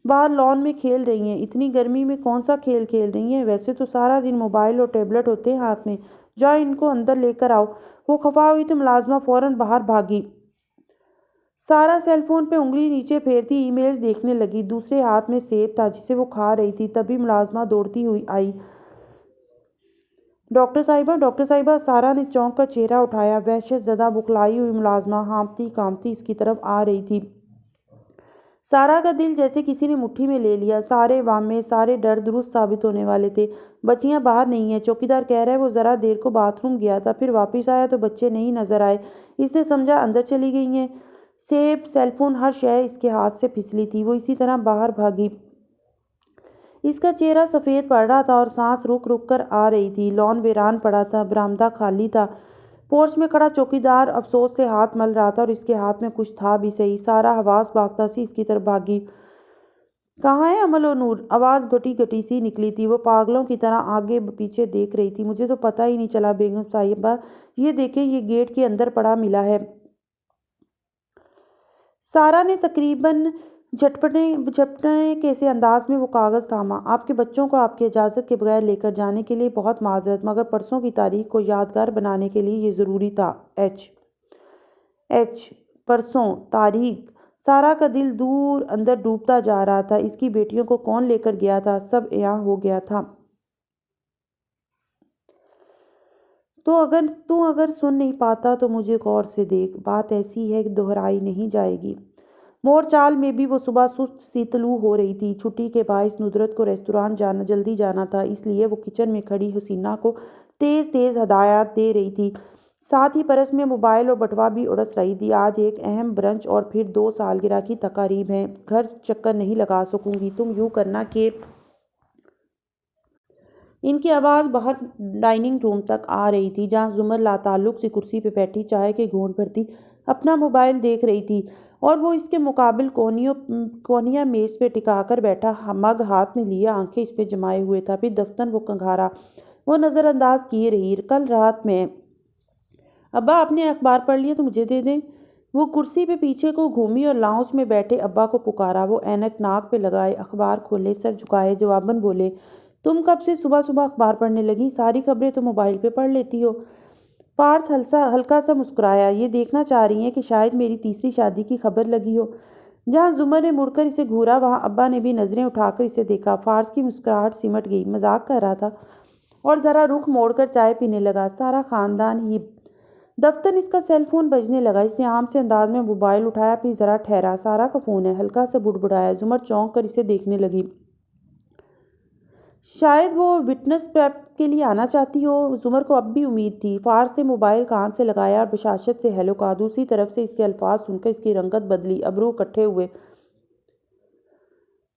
باہر لان میں کھیل رہی ہیں۔ اتنی گرمی میں کون سا کھیل کھیل رہی ہیں؟ ویسے تو سارا دن موبائل اور ٹیبلٹ ہوتے ہیں ہاتھ میں، جاؤ ان کو اندر لے کر آؤ۔ وہ خفا ہوئی تو ملازمہ فوراً باہر بھاگی۔ سارا سیل فون پہ انگلی نیچے پھیرتی ای میلز دیکھنے لگی۔ دوسرے ہاتھ میں سیب تھا جسے وہ کھا رہی تھی۔ تبھی ملازمہ دوڑتی ہوئی آئی۔ ڈاکٹر صاحبہ، ڈاکٹر صاحبہ! سارا نے چونک کر چہرہ اٹھایا۔ وحشت زدہ بکھلائی ہوئی ملازمہ ہانپتی کانپتی اس کی طرف آ رہی تھی۔ سارا کا دل جیسے کسی نے مٹھی میں لے لیا۔ سارے وامے، سارے ڈر درست ثابت ہونے والے تھے۔ بچیاں باہر نہیں ہیں، چوکیدار کہہ رہا ہے۔ وہ ذرا دیر کو باتھ روم گیا تھا، پھر واپس آیا تو بچے نہیں نظر آئے۔ اس نے سمجھا اندر چلی گئی ہیں۔ سیب، سیل فون، ہر شے اس کے ہاتھ سے پھسلی تھی۔ وہ اسی طرح باہر بھاگی۔ اس کا چہرہ سفید پڑ رہا تھا اور سانس رک رک کر آ رہی تھی۔ لان ویران پڑا تھا، برآمدہ خالی تھا۔ پورچ میں کھڑا چوکیدار افسوس سے ہاتھ مل رہا تھا اور اس کے ہاتھ میں کچھ تھا بھی صحیح۔ سارا حواس باختہ سی اس کی طرف بھاگی۔ کہاں ہے امل و نور؟ آواز گٹی گٹی سی نکلی تھی۔ وہ پاگلوں کی طرح آگے پیچھے دیکھ رہی تھی۔ مجھے تو پتہ ہی نہیں چلا بیگم صاحبہ، یہ دیکھیں، یہ گیٹ کے اندر پڑا ملا ہے۔ سارا نے تقریباً جھٹپنے کے سے انداز میں وہ کاغذ تھاما۔ آپ کے بچوں کو آپ کی اجازت کے بغیر لے کر جانے کے لیے بہت معذرت، مگر پرسوں کی تاریخ کو یادگار بنانے کے لیے یہ ضروری تھا۔ ایچ پرسوں تاریخ۔ سارا کا دل دور اندر ڈوبتا جا رہا تھا۔ اس کی بیٹیوں کو کون لے کر گیا تھا؟ سب عیاں ہو گیا تھا۔ تو اگر سن نہیں پاتا تو مجھے غور سے دیکھ۔ بات ایسی ہے کہ دہرائی نہیں جائے گی۔ مور چال میں بھی وہ صبح سست سی طلوع ہو رہی تھی۔ چھٹی کے باعث ندرت کو ریستوران جلدی جانا تھا، اس لیے وہ کچن میں کھڑی حسینہ کو تیز تیز ہدایات دے رہی تھی۔ ساتھ ہی پرس میں موبائل اور بٹوا بھی اڑس رہی تھی۔ آج ایک اہم برنچ اور پھر 2 سالگرہ کی تقاریب ہیں۔ گھر چکر نہیں لگا سکوں گی۔ تم یوں کرنا کہ ان کی آواز باہر ڈائننگ روم تک آ رہی تھی، جہاں زمر لاتعلق سی کرسی پہ بیٹھی چائے کے گھونٹ بھرتی اپنا موبائل دیکھ رہی تھی اور وہ اس کے مقابل کونیا میز پہ ٹکا کر بیٹھا مگ ہاتھ میں لیے آنکھیں اس پہ جمائے ہوئے تھا۔ پھر دفتن وہ کنگھارا وہ نظر انداز کیے رہی۔ کل رات میں ابا آپ نے اخبار پڑھ لیا تو مجھے دے دیں۔ وہ کرسی پہ پیچھے کو گھومی اور لاؤنج میں بیٹھے ابا کو پکارا۔ وہ اینک ناک پہ لگائے، اخبار کھولے، سر جھکائے، جواباً بولے، تم کب سے صبح صبح اخبار پڑھنے لگی؟ ساری خبریں تو موبائل پہ پڑھ لیتی ہو۔ فارس ہلکا سا مسکرایا۔ یہ دیکھنا چاہ رہی ہیں کہ شاید میری تیسری شادی کی خبر لگی ہو؟ جہاں زمر نے مڑ کر اسے گھورا وہاں ابا نے بھی نظریں اٹھا کر اسے دیکھا۔ فارس کی مسکراہٹ سمٹ گئی۔ مذاق کر رہا تھا اور ذرا رخ موڑ کر چائے پینے لگا۔ سارا خاندان ہی دفتن اس کا سیل فون بجنے لگا۔ اس نے عام سے انداز میں موبائل اٹھایا، پھر ذرا ٹھہرا۔ سارا کا فون ہے، ہلکا سا بڑبڑایا۔ زمر چونک کر اسے دیکھنے لگی۔ شاید وہ وٹنس پریپ کے لیے آنا چاہتی ہو۔ زمر کو اب بھی امید تھی۔ فارس نے موبائل کان سے لگایا اور بشاشت سے ہیلو کہا۔ دوسری طرف سے اس کے الفاظ سن کر اس کی رنگت بدلی، ابرو اکٹھے ہوئے۔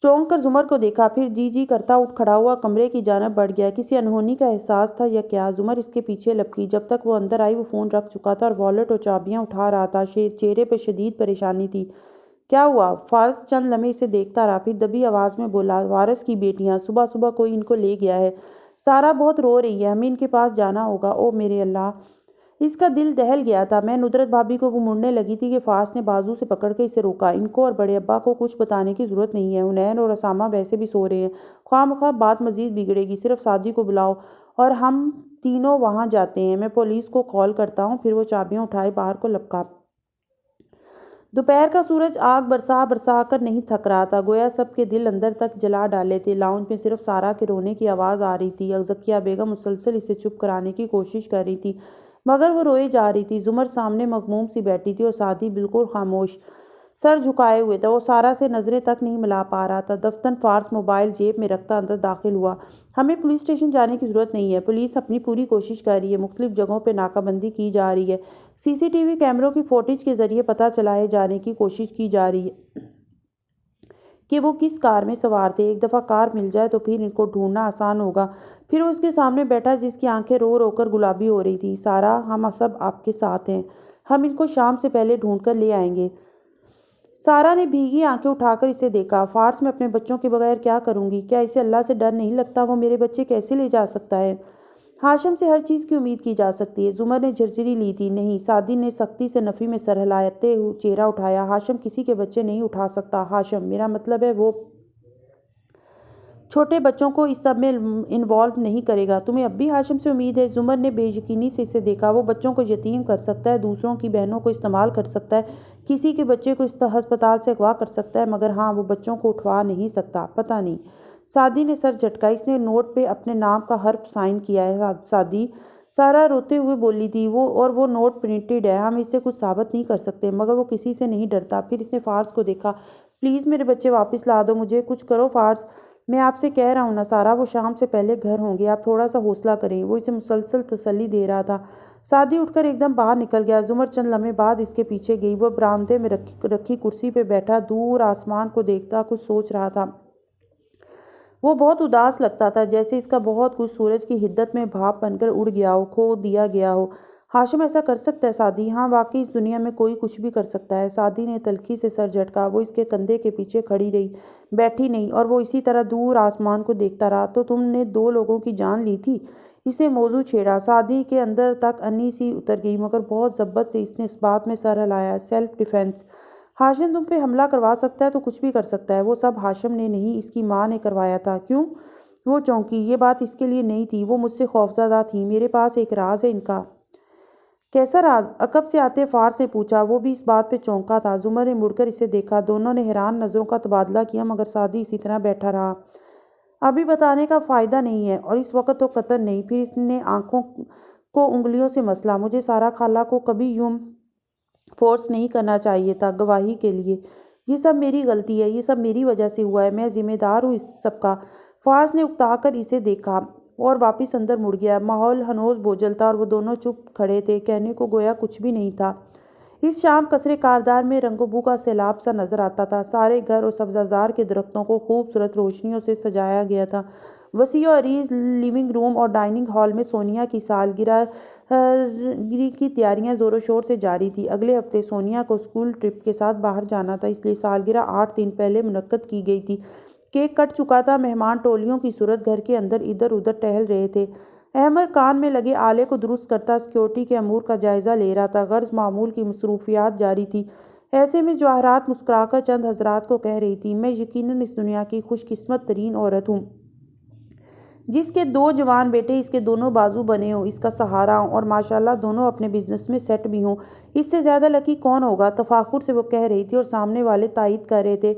چونک کر زمر کو دیکھا، پھر جی کرتا اٹھ کھڑا ہوا، کمرے کی جانب بڑھ گیا۔ کسی انہونی کا احساس تھا یا کیا؟ زمر اس کے پیچھے لپکی۔ جب تک وہ اندر آئی وہ فون رکھ چکا تھا اور والیٹ اور چابیاں اٹھا رہا تھا۔ چہرے پہ شدید پریشانی تھی۔ کیا ہوا؟ فارس چند لمحے اسے دیکھتا رہا، پھر دبی آواز میں بولا، وارث کی بیٹیاں، صبح صبح کوئی ان کو لے گیا ہے۔ سارا بہت رو رہی ہے، ہمیں ان کے پاس جانا ہوگا۔ او میرے اللہ! اس کا دل دہل گیا تھا۔ میں ندرت بھابی کو وہ مڑنے لگی تھی کہ فارس نے بازو سے پکڑ کے اسے روکا۔ ان کو اور بڑے ابا کو کچھ بتانے کی ضرورت نہیں ہے۔ حنین اور اسامہ ویسے بھی سو رہے ہیں، خواہ مخواہ بات مزید بگڑے گی۔ صرف سعدی کو بلاؤ اور ہم تینوں وہاں جاتے ہیں۔ میں پولیس کو کال کرتا ہوں۔ پھر وہ چابیاں اٹھائے باہر کو لپکا۔ دوپہر کا سورج آگ برسا کر نہیں تھک رہا تھا، گویا سب کے دل اندر تک جلا ڈالے تھے۔ لاؤنج میں صرف سارا کے رونے کی آواز آ رہی تھی۔ ذکیہ بیگم مسلسل اسے چپ کرانے کی کوشش کر رہی تھی، مگر وہ روئے جا رہی تھی۔ زمر سامنے مغموم سی بیٹھی تھی اور سعدی بالکل خاموش، سر جھکائے ہوئے تھا۔ وہ سارا سے نظریں تک نہیں ملا پا رہا تھا۔ دفتن فارس موبائل جیب میں رکھتا اندر داخل ہوا۔ ہمیں پولیس اسٹیشن جانے کی ضرورت نہیں ہے۔ پولیس اپنی پوری کوشش کر رہی ہے، مختلف جگہوں پہ ناکہ بندی کی جا رہی ہے، CCTV کیمروں کی فوٹیج کے ذریعے پتہ چلائے جانے کی کوشش کی جا رہی ہے کہ وہ کس کار میں سوار تھے۔ ایک دفعہ کار مل جائے تو پھر ان کو ڈھونڈنا آسان ہوگا۔ پھر وہ اس کے سامنے بیٹھا جس کی آنکھیں رو رو کر گلابی ہو رہی تھی۔ سارا، ہم سب آپ کے ساتھ ہیں، ہم ان کو شام سے پہلے ڈھونڈ کر لے آئیں گے۔ سارا نے بھیگی آنکھیں اٹھا کر اسے دیکھا۔ فارس، میں اپنے بچوں کے بغیر کیا کروں گی؟ کیا اسے اللہ سے ڈر نہیں لگتا؟ وہ میرے بچے کیسے لے جا سکتا ہے؟ ہاشم سے ہر چیز کی امید کی جا سکتی ہے۔ زمر نے جھرجھری لی تھی۔ نہیں، سعدی نے سختی سے نفی میں سر ہلاتے چہرہ اٹھایا۔ ہاشم کسی کے بچے نہیں اٹھا سکتا۔ ہاشم، میرا مطلب ہے وہ چھوٹے بچوں کو اس سب میں انوالو نہیں کرے گا۔ تمہیں اب بھی ہاشم سے امید ہے؟ زمر نے بے یقینی سے اسے دیکھا۔ وہ بچوں کو یتیم کر سکتا ہے، دوسروں کی بہنوں کو استعمال کر سکتا ہے، کسی کے بچے کو ہسپتال سے اغوا کر سکتا ہے، مگر ہاں، وہ بچوں کو اٹھوا نہیں سکتا۔ پتہ نہیں۔ سعدی نے سر جھٹکا۔ اس نے نوٹ پہ اپنے نام کا حرف سائن کیا ہے سعدی، سارا روتے ہوئے بولی تھی۔ وہ نوٹ پرنٹڈ ہے، ہم اس سے کچھ ثابت نہیں کر سکتے، مگر وہ کسی سے نہیں ڈرتا۔ پھر اس نے فارس کو دیکھا۔ پلیز میرے بچے واپس لا دو مجھے، کچھ کرو فارس، میں آپ سے کہہ رہا ہوں نا سارا، وہ شام سے پہلے گھر ہوں گے، آپ تھوڑا سا حوصلہ کریں۔ وہ اسے مسلسل تسلی دے رہا تھا۔ سعدی اٹھ کر ایک دم باہر نکل گیا۔ زمر چند لمحے بعد اس کے پیچھے گئی۔ وہ برآمدے میں رکھی کرسی پہ بیٹھا دور آسمان کو دیکھتا کچھ سوچ رہا تھا۔ وہ بہت اداس لگتا تھا، جیسے اس کا بہت کچھ سورج کی حدت میں بھاپ بن کر اڑ گیا ہو، کھو دیا گیا ہو۔ ہاشم ایسا کر سکتا ہے سعدی؟ ہاں واقعی اس دنیا میں کوئی کچھ بھی کر سکتا ہے۔ سعدی نے تلخی سے سر جھٹکا۔ وہ اس کے کندھے کے پیچھے کھڑی رہی، بیٹھی نہیں، اور وہ اسی طرح دور آسمان کو دیکھتا رہا۔ تو تم نے 2 لوگوں کی جان لی تھی؟ اس نے موضوع چھیڑا۔ سعدی کے اندر تک انی سی اتر گئی، مگر بہت ضبط سے اس نے اس بات میں سر ہلایا، سیلف ڈیفینس۔ ہاشم تم پہ حملہ کروا سکتا ہے تو کچھ بھی کر سکتا ہے۔ وہ سب ہاشم نے نہیں، اس کی ماں نے کروایا تھا۔ کیوں؟ وہ چونکی۔ یہ بات اس کے لیے نئی تھی، وہ مجھ سے خوفزدہ تھی۔ میرے پاس ایک راز ہے ان کا۔ کیسا راز؟ عقب سے آتے فارس نے پوچھا۔ وہ بھی اس بات پہ چونکا تھا۔ زمر نے مڑ کر اسے دیکھا۔ دونوں نے حیران نظروں کا تبادلہ کیا، مگر سعدی اسی طرح بیٹھا رہا۔ ابھی بتانے کا فائدہ نہیں ہے، اور اس وقت تو قطن نہیں۔ پھر اس نے آنکھوں کو انگلیوں سے مسلا۔ مجھے سارا خالہ کو کبھی یوں فورس نہیں کرنا چاہیے تھا گواہی کے لیے۔ یہ سب میری غلطی ہے، یہ سب میری وجہ سے ہوا ہے، میں ذمہ دار ہوں اس سب کا۔ فارس نے اکتا کر اسے دیکھا اور واپس اندر مڑ گیا۔ ماحول ہنوز بوجھل تھا اور وہ دونوں چپ کھڑے تھے، کہنے کو گویا کچھ بھی نہیں تھا۔ اس شام قصر کاردار میں رنگ و بو کا سیلاب سا نظر آتا تھا۔ سارے گھر اور سبزہ زار کے درختوں کو خوبصورت روشنیوں سے سجایا گیا تھا۔ وسیع و عریض لیونگ روم اور ڈائننگ ہال میں سونیا کی سالگرہ کی تیاریاں زور و شور سے جاری تھیں۔ اگلے ہفتے سونیا کو اسکول ٹرپ کے ساتھ باہر جانا تھا، اس لیے سالگرہ 8 دن پہلے منعقد کی گئی تھی۔ کیک کٹ چکا تھا، مہمان ٹولیوں کی صورت گھر کے اندر ادھر ادھر ٹہل رہے تھے۔ احمد کان میں لگے آلے کو درست کرتا سیکورٹی کے امور کا جائزہ لے رہا تھا۔ غرض معمول کی مصروفیات جاری تھی۔ ایسے میں جواہرات مسکرا کر چند حضرات کو کہہ رہی تھی، میں یقیناً اس دنیا کی خوش قسمت ترین عورت ہوں جس کے 2 جوان بیٹے اس کے دونوں بازو بنے ہوں، اس کا سہارا ہوں، اور ماشاءاللہ دونوں اپنے بزنس میں سیٹ بھی ہوں۔ اس سے زیادہ لکی کون ہوگا؟ تفاخر سے وہ کہہ رہی تھی اور سامنے والے تائید کر رہے تھے۔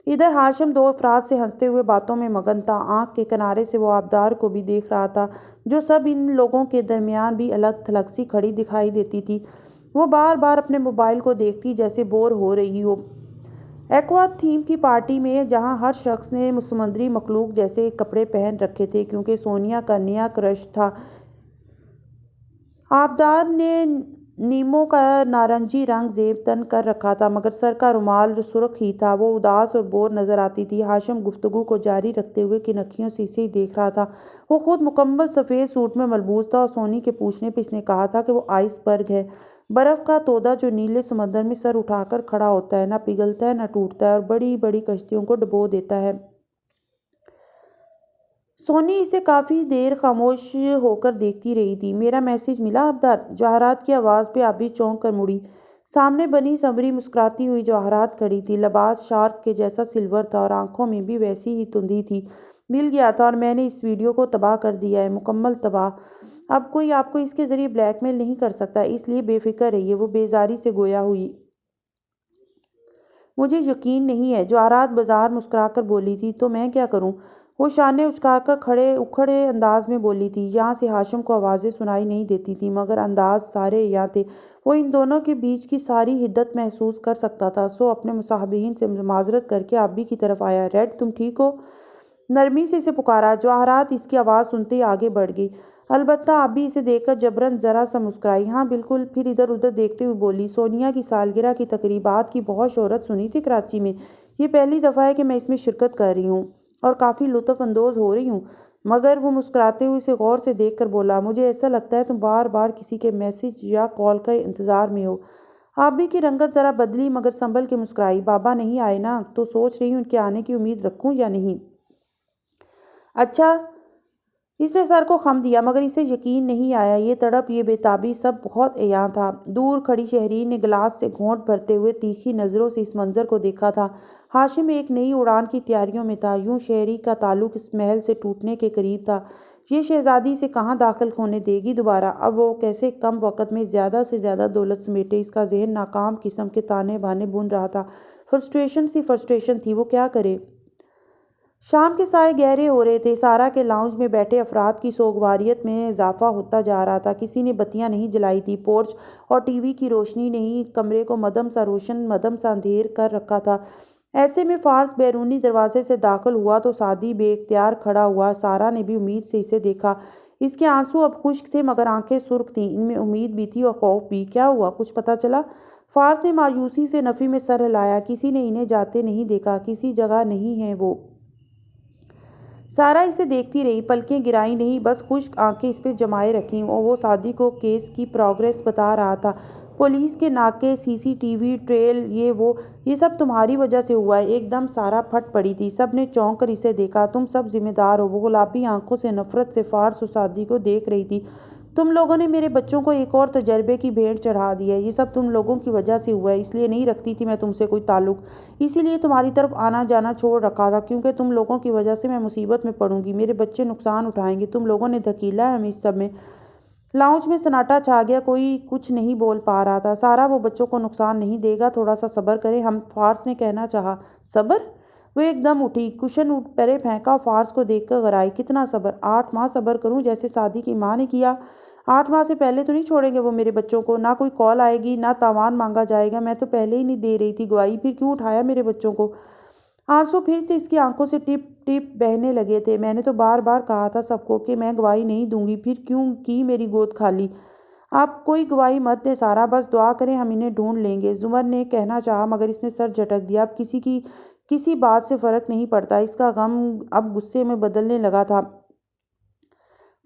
ادھر ہاشم 2 افراد سے ہنستے ہوئے باتوں میں مگن تھا۔ آنکھ کے کنارے سے وہ آبدار کو بھی دیکھ رہا تھا، جو سب ان لوگوں کے درمیان بھی الگ تھلگ سی کھڑی دکھائی دیتی تھی۔ وہ بار بار اپنے موبائل کو دیکھتی جیسے بور ہو رہی ہو۔ ایکوا تھیم کی پارٹی میں جہاں ہر شخص نے سمندری مخلوق جیسے کپڑے پہن رکھے تھے، کیونکہ سونیا کا نیا کرش تھا۔ آبدار نے نیموں کا نارنجی رنگ زیب تن کر رکھا تھا، مگر سر کا رومال سرخ ہی تھا۔ وہ اداس اور بور نظر آتی تھی۔ ہاشم گفتگو کو جاری رکھتے ہوئے کنکھیوں سے اسے ہی دیکھ رہا تھا۔ وہ خود مکمل سفید سوٹ میں ملبوس تھا، اور سونی کے پوچھنے پہ اس نے کہا تھا کہ وہ آئس برگ ہے، برف کا تودہ جو نیلے سمندر میں سر اٹھا کر کھڑا ہوتا ہے، نہ پگھلتا ہے نہ ٹوٹتا ہے، اور بڑی بڑی کشتیوں کو ڈبو دیتا ہے۔ سونی اسے کافی دیر خاموش ہو کر دیکھتی رہی تھی۔ میرا میسج ملا آبدار؟ جواہرات کی آواز پہ آبی چونک کر مڑی۔ سامنے بنی سنوری مسکراتی ہوئی جواہرات کھڑی تھی۔ لباس شارک کے جیسا سلور تھا اور آنکھوں میں بھی ویسی ہی تندھی تھی۔ مل گیا تھا، اور میں نے اس ویڈیو کو تباہ کر دیا ہے، مکمل تباہ۔ اب کوئی آپ کو اس کے ذریعے بلیک میل نہیں کر سکتا، اس لیے بے فکر رہیے۔ وہ بیزاری سے گویا ہوئی۔ مجھے یقین نہیں ہے، جواہرات بازار مسکرا کر بولی تھی۔ تو میں کیا کروں؟ وہ شانے اچکا کر اکھڑے انداز میں بولی تھی۔ یہاں سے ہاشم کو آوازیں سنائی نہیں دیتی تھیں، مگر انداز سارے یہاں تھے۔ وہ ان دونوں کے بیچ کی ساری حدت محسوس کر سکتا تھا۔ سو اپنے مصاحبین سے معذرت کر کے آبی کی طرف آیا۔ ریڈ تم ٹھیک ہو؟ نرمی سے اسے پکارا۔ جواہرات اس کی آواز سنتے ہی آگے بڑھ گئی۔ البتہ آبی اسے دیکھ کر جبراً ذرا سا مسکرائی۔ ہاں بالکل۔ پھر ادھر ادھر دیکھتے ہوئے بولی، سونیا کی سالگرہ کی تقریبات کی بہت شہرت سنی تھی کراچی میں۔ یہ پہلی دفعہ ہے کہ میں اس میں شرکت کر رہی ہوں اور کافی لطف اندوز ہو رہی ہوں۔ مگر وہ مسکراتے ہوئے اسے غور سے دیکھ کر بولا، مجھے ایسا لگتا ہے تم بار بار کسی کے میسج یا کال کا انتظار میں ہو۔ آبی کی رنگت ذرا بدلی، مگر سنبھل کے مسکرائی۔ بابا نہیں آئے نا، تو سوچ رہی ہوں ان کے آنے کی امید رکھوں یا نہیں۔ اچھا۔ اس نے سر کو خم دیا، مگر اسے یقین نہیں آیا۔ یہ تڑپ، یہ بے تابی، سب بہت عیاں تھا۔ دور کھڑی شہرین نے گلاس سے گھونٹ بھرتے ہوئے تیکھی نظروں سے اس منظر کو دیکھا تھا۔ ہاشم ایک نئی اڑان کی تیاریوں میں تھا۔ یوں شہری کا تعلق اس محل سے ٹوٹنے کے قریب تھا۔ یہ شہزادی اسے کہاں داخل ہونے دے گی دوبارہ؟ اب وہ کیسے کم وقت میں زیادہ سے زیادہ دولت سمیٹے؟ اس کا ذہن ناکام قسم کے تانے بانے بن رہا تھا۔ فرسٹریشن سی فرسٹریشن تھی، وہ کیا کرے؟ شام کے سائے گہرے ہو رہے تھے۔ سارا کے لاؤنج میں بیٹھے افراد کی سوگواریت میں اضافہ ہوتا جا رہا تھا۔ کسی نے بتیاں نہیں جلائی تھیں۔ پورچ اور ٹی وی کی روشنی نے ہی کمرے کو مدھم سا روشن، مدھم سا اندھیر کر رکھا تھا۔ ایسے میں فارس بیرونی دروازے سے داخل ہوا تو سعدی بے اختیار کھڑا ہوا۔ سارا نے بھی امید سے اسے دیکھا۔ اس کے آنسو اب خشک تھے مگر آنکھیں سرخ تھیں، ان میں امید بھی تھی اور خوف بھی۔ کیا ہوا؟ کچھ پتہ چلا؟ فارس نے مایوسی سے نفی میں سر ہلایا۔ کسی نے انہیں جاتے نہیں دیکھا، کسی جگہ نہیں ہیں وہ۔ سارا اسے دیکھتی رہی، پلکیں گرائی نہیں، بس خشک آنکھیں اس پہ جمائے رکھیں، اور وہ سعدی کو کیس کی پروگریس بتا رہا تھا۔ پولیس کے ناکے، سی سی ٹی وی ٹریل، یہ سب تمہاری وجہ سے ہوا ہے۔ ایک دم سارا پھٹ پڑی تھی۔ سب نے چونک کر اسے دیکھا۔ تم سب ذمہ دار ہو۔ وہ گلابی آنکھوں سے نفرت سے فارس اور سعدی کو دیکھ رہی تھی۔ تم لوگوں نے میرے بچوں کو ایک اور تجربے کی بھیٹ چڑھا دی ہے۔ یہ سب تم لوگوں کی وجہ سے ہوا ہے، اس لیے نہیں رکھتی تھی میں تم سے کوئی تعلق، اسی لیے تمہاری طرف آنا جانا چھوڑ رکھا تھا، کیونکہ تم لوگوں کی وجہ سے میں مصیبت میں پڑوں گی، میرے بچے نقصان اٹھائیں گے۔ تم لوگوں نے دھکیلا ہے ہمیں اس سب میں۔ لاؤنج میں سناٹا چھا گیا، کوئی کچھ نہیں بول پا رہا تھا۔ سارا وہ بچوں کو نقصان نہیں دے گا، تھوڑا سا صبر کرے ہم، فارس نے کہنا چاہا۔ صبر؟ وہ ایک دم اٹھی، کشن پرے پھینکا، فارس کو دیکھ کر غرائی۔ کتنا صبر؟ 8 ماہ صبر کروں جیسے سعدی کی ماں نے کیا؟ 8 ماہ سے پہلے تو نہیں چھوڑیں گے وہ میرے بچوں کو، نہ کوئی کال آئے گی، نہ تاوان مانگا جائے گا، میں تو پہلے ہی نہیں دے رہی تھی گواہی، پھر کیوں اٹھایا میرے بچوں کو؟ آنسو پھر سے اس کی آنکھوں سے ٹپ ٹپ بہنے لگے تھے۔ میں نے تو بار بار کہا تھا سب کو کہ میں گواہی نہیں دوں گی، پھر کیوں کی میری گود کھالی؟ آپ کوئی گواہی مت دیں سارا، بس دعا کریں ہم انہیں ڈھونڈ لیں گے، زمر نے کہنا چاہا مگر اس نے سر جھٹک دیا۔ اب کسی بات سے فرق نہیں پڑتا۔ اس کا غم اب غصے میں بدلنے لگا تھا۔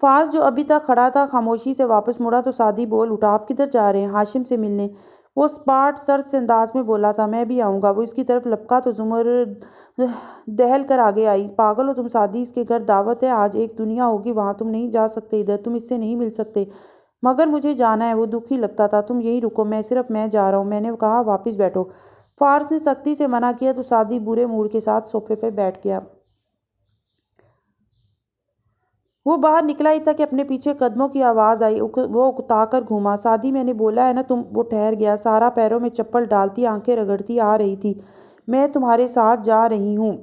فارس جو ابھی تک کھڑا تھا خاموشی سے واپس مڑا تو سعدی بول اٹھا۔ آپ کدھر جا رہے ہیں؟ ہاشم سے ملنے۔ وہ سپاٹ سرد سے انداز میں بولا تھا۔ میں بھی آؤں گا۔ وہ اس کی طرف لپکا تو زمر دہل کر آگے آئی۔ پاگل ہو تم سعدی، اس کے گھر دعوت ہے آج، ایک دنیا ہوگی وہاں، تم نہیں جا سکتے ادھر، تم اس سے نہیں مل سکتے۔ مگر مجھے جانا ہے۔ وہ دکھی لگتا تھا۔ تم یہیں رکو، میں جا رہا ہوں، میں نے کہا واپس بیٹھو۔ فارس نے سختی سے منع کیا تو سعدی برے موڈ کے ساتھ صوفے پہ بیٹھ گیا۔ وہ باہر نکلا ہی تھا کہ اپنے پیچھے قدموں کی آواز آئی۔ وہ اکتا کر گھوما۔ سعدی میں نے بولا ہے نا تم۔ وہ ٹھہر گیا۔ سارا پیروں میں چپل ڈالتی آنکھیں رگڑتی آ رہی تھی۔ میں تمہارے ساتھ جا رہی ہوں۔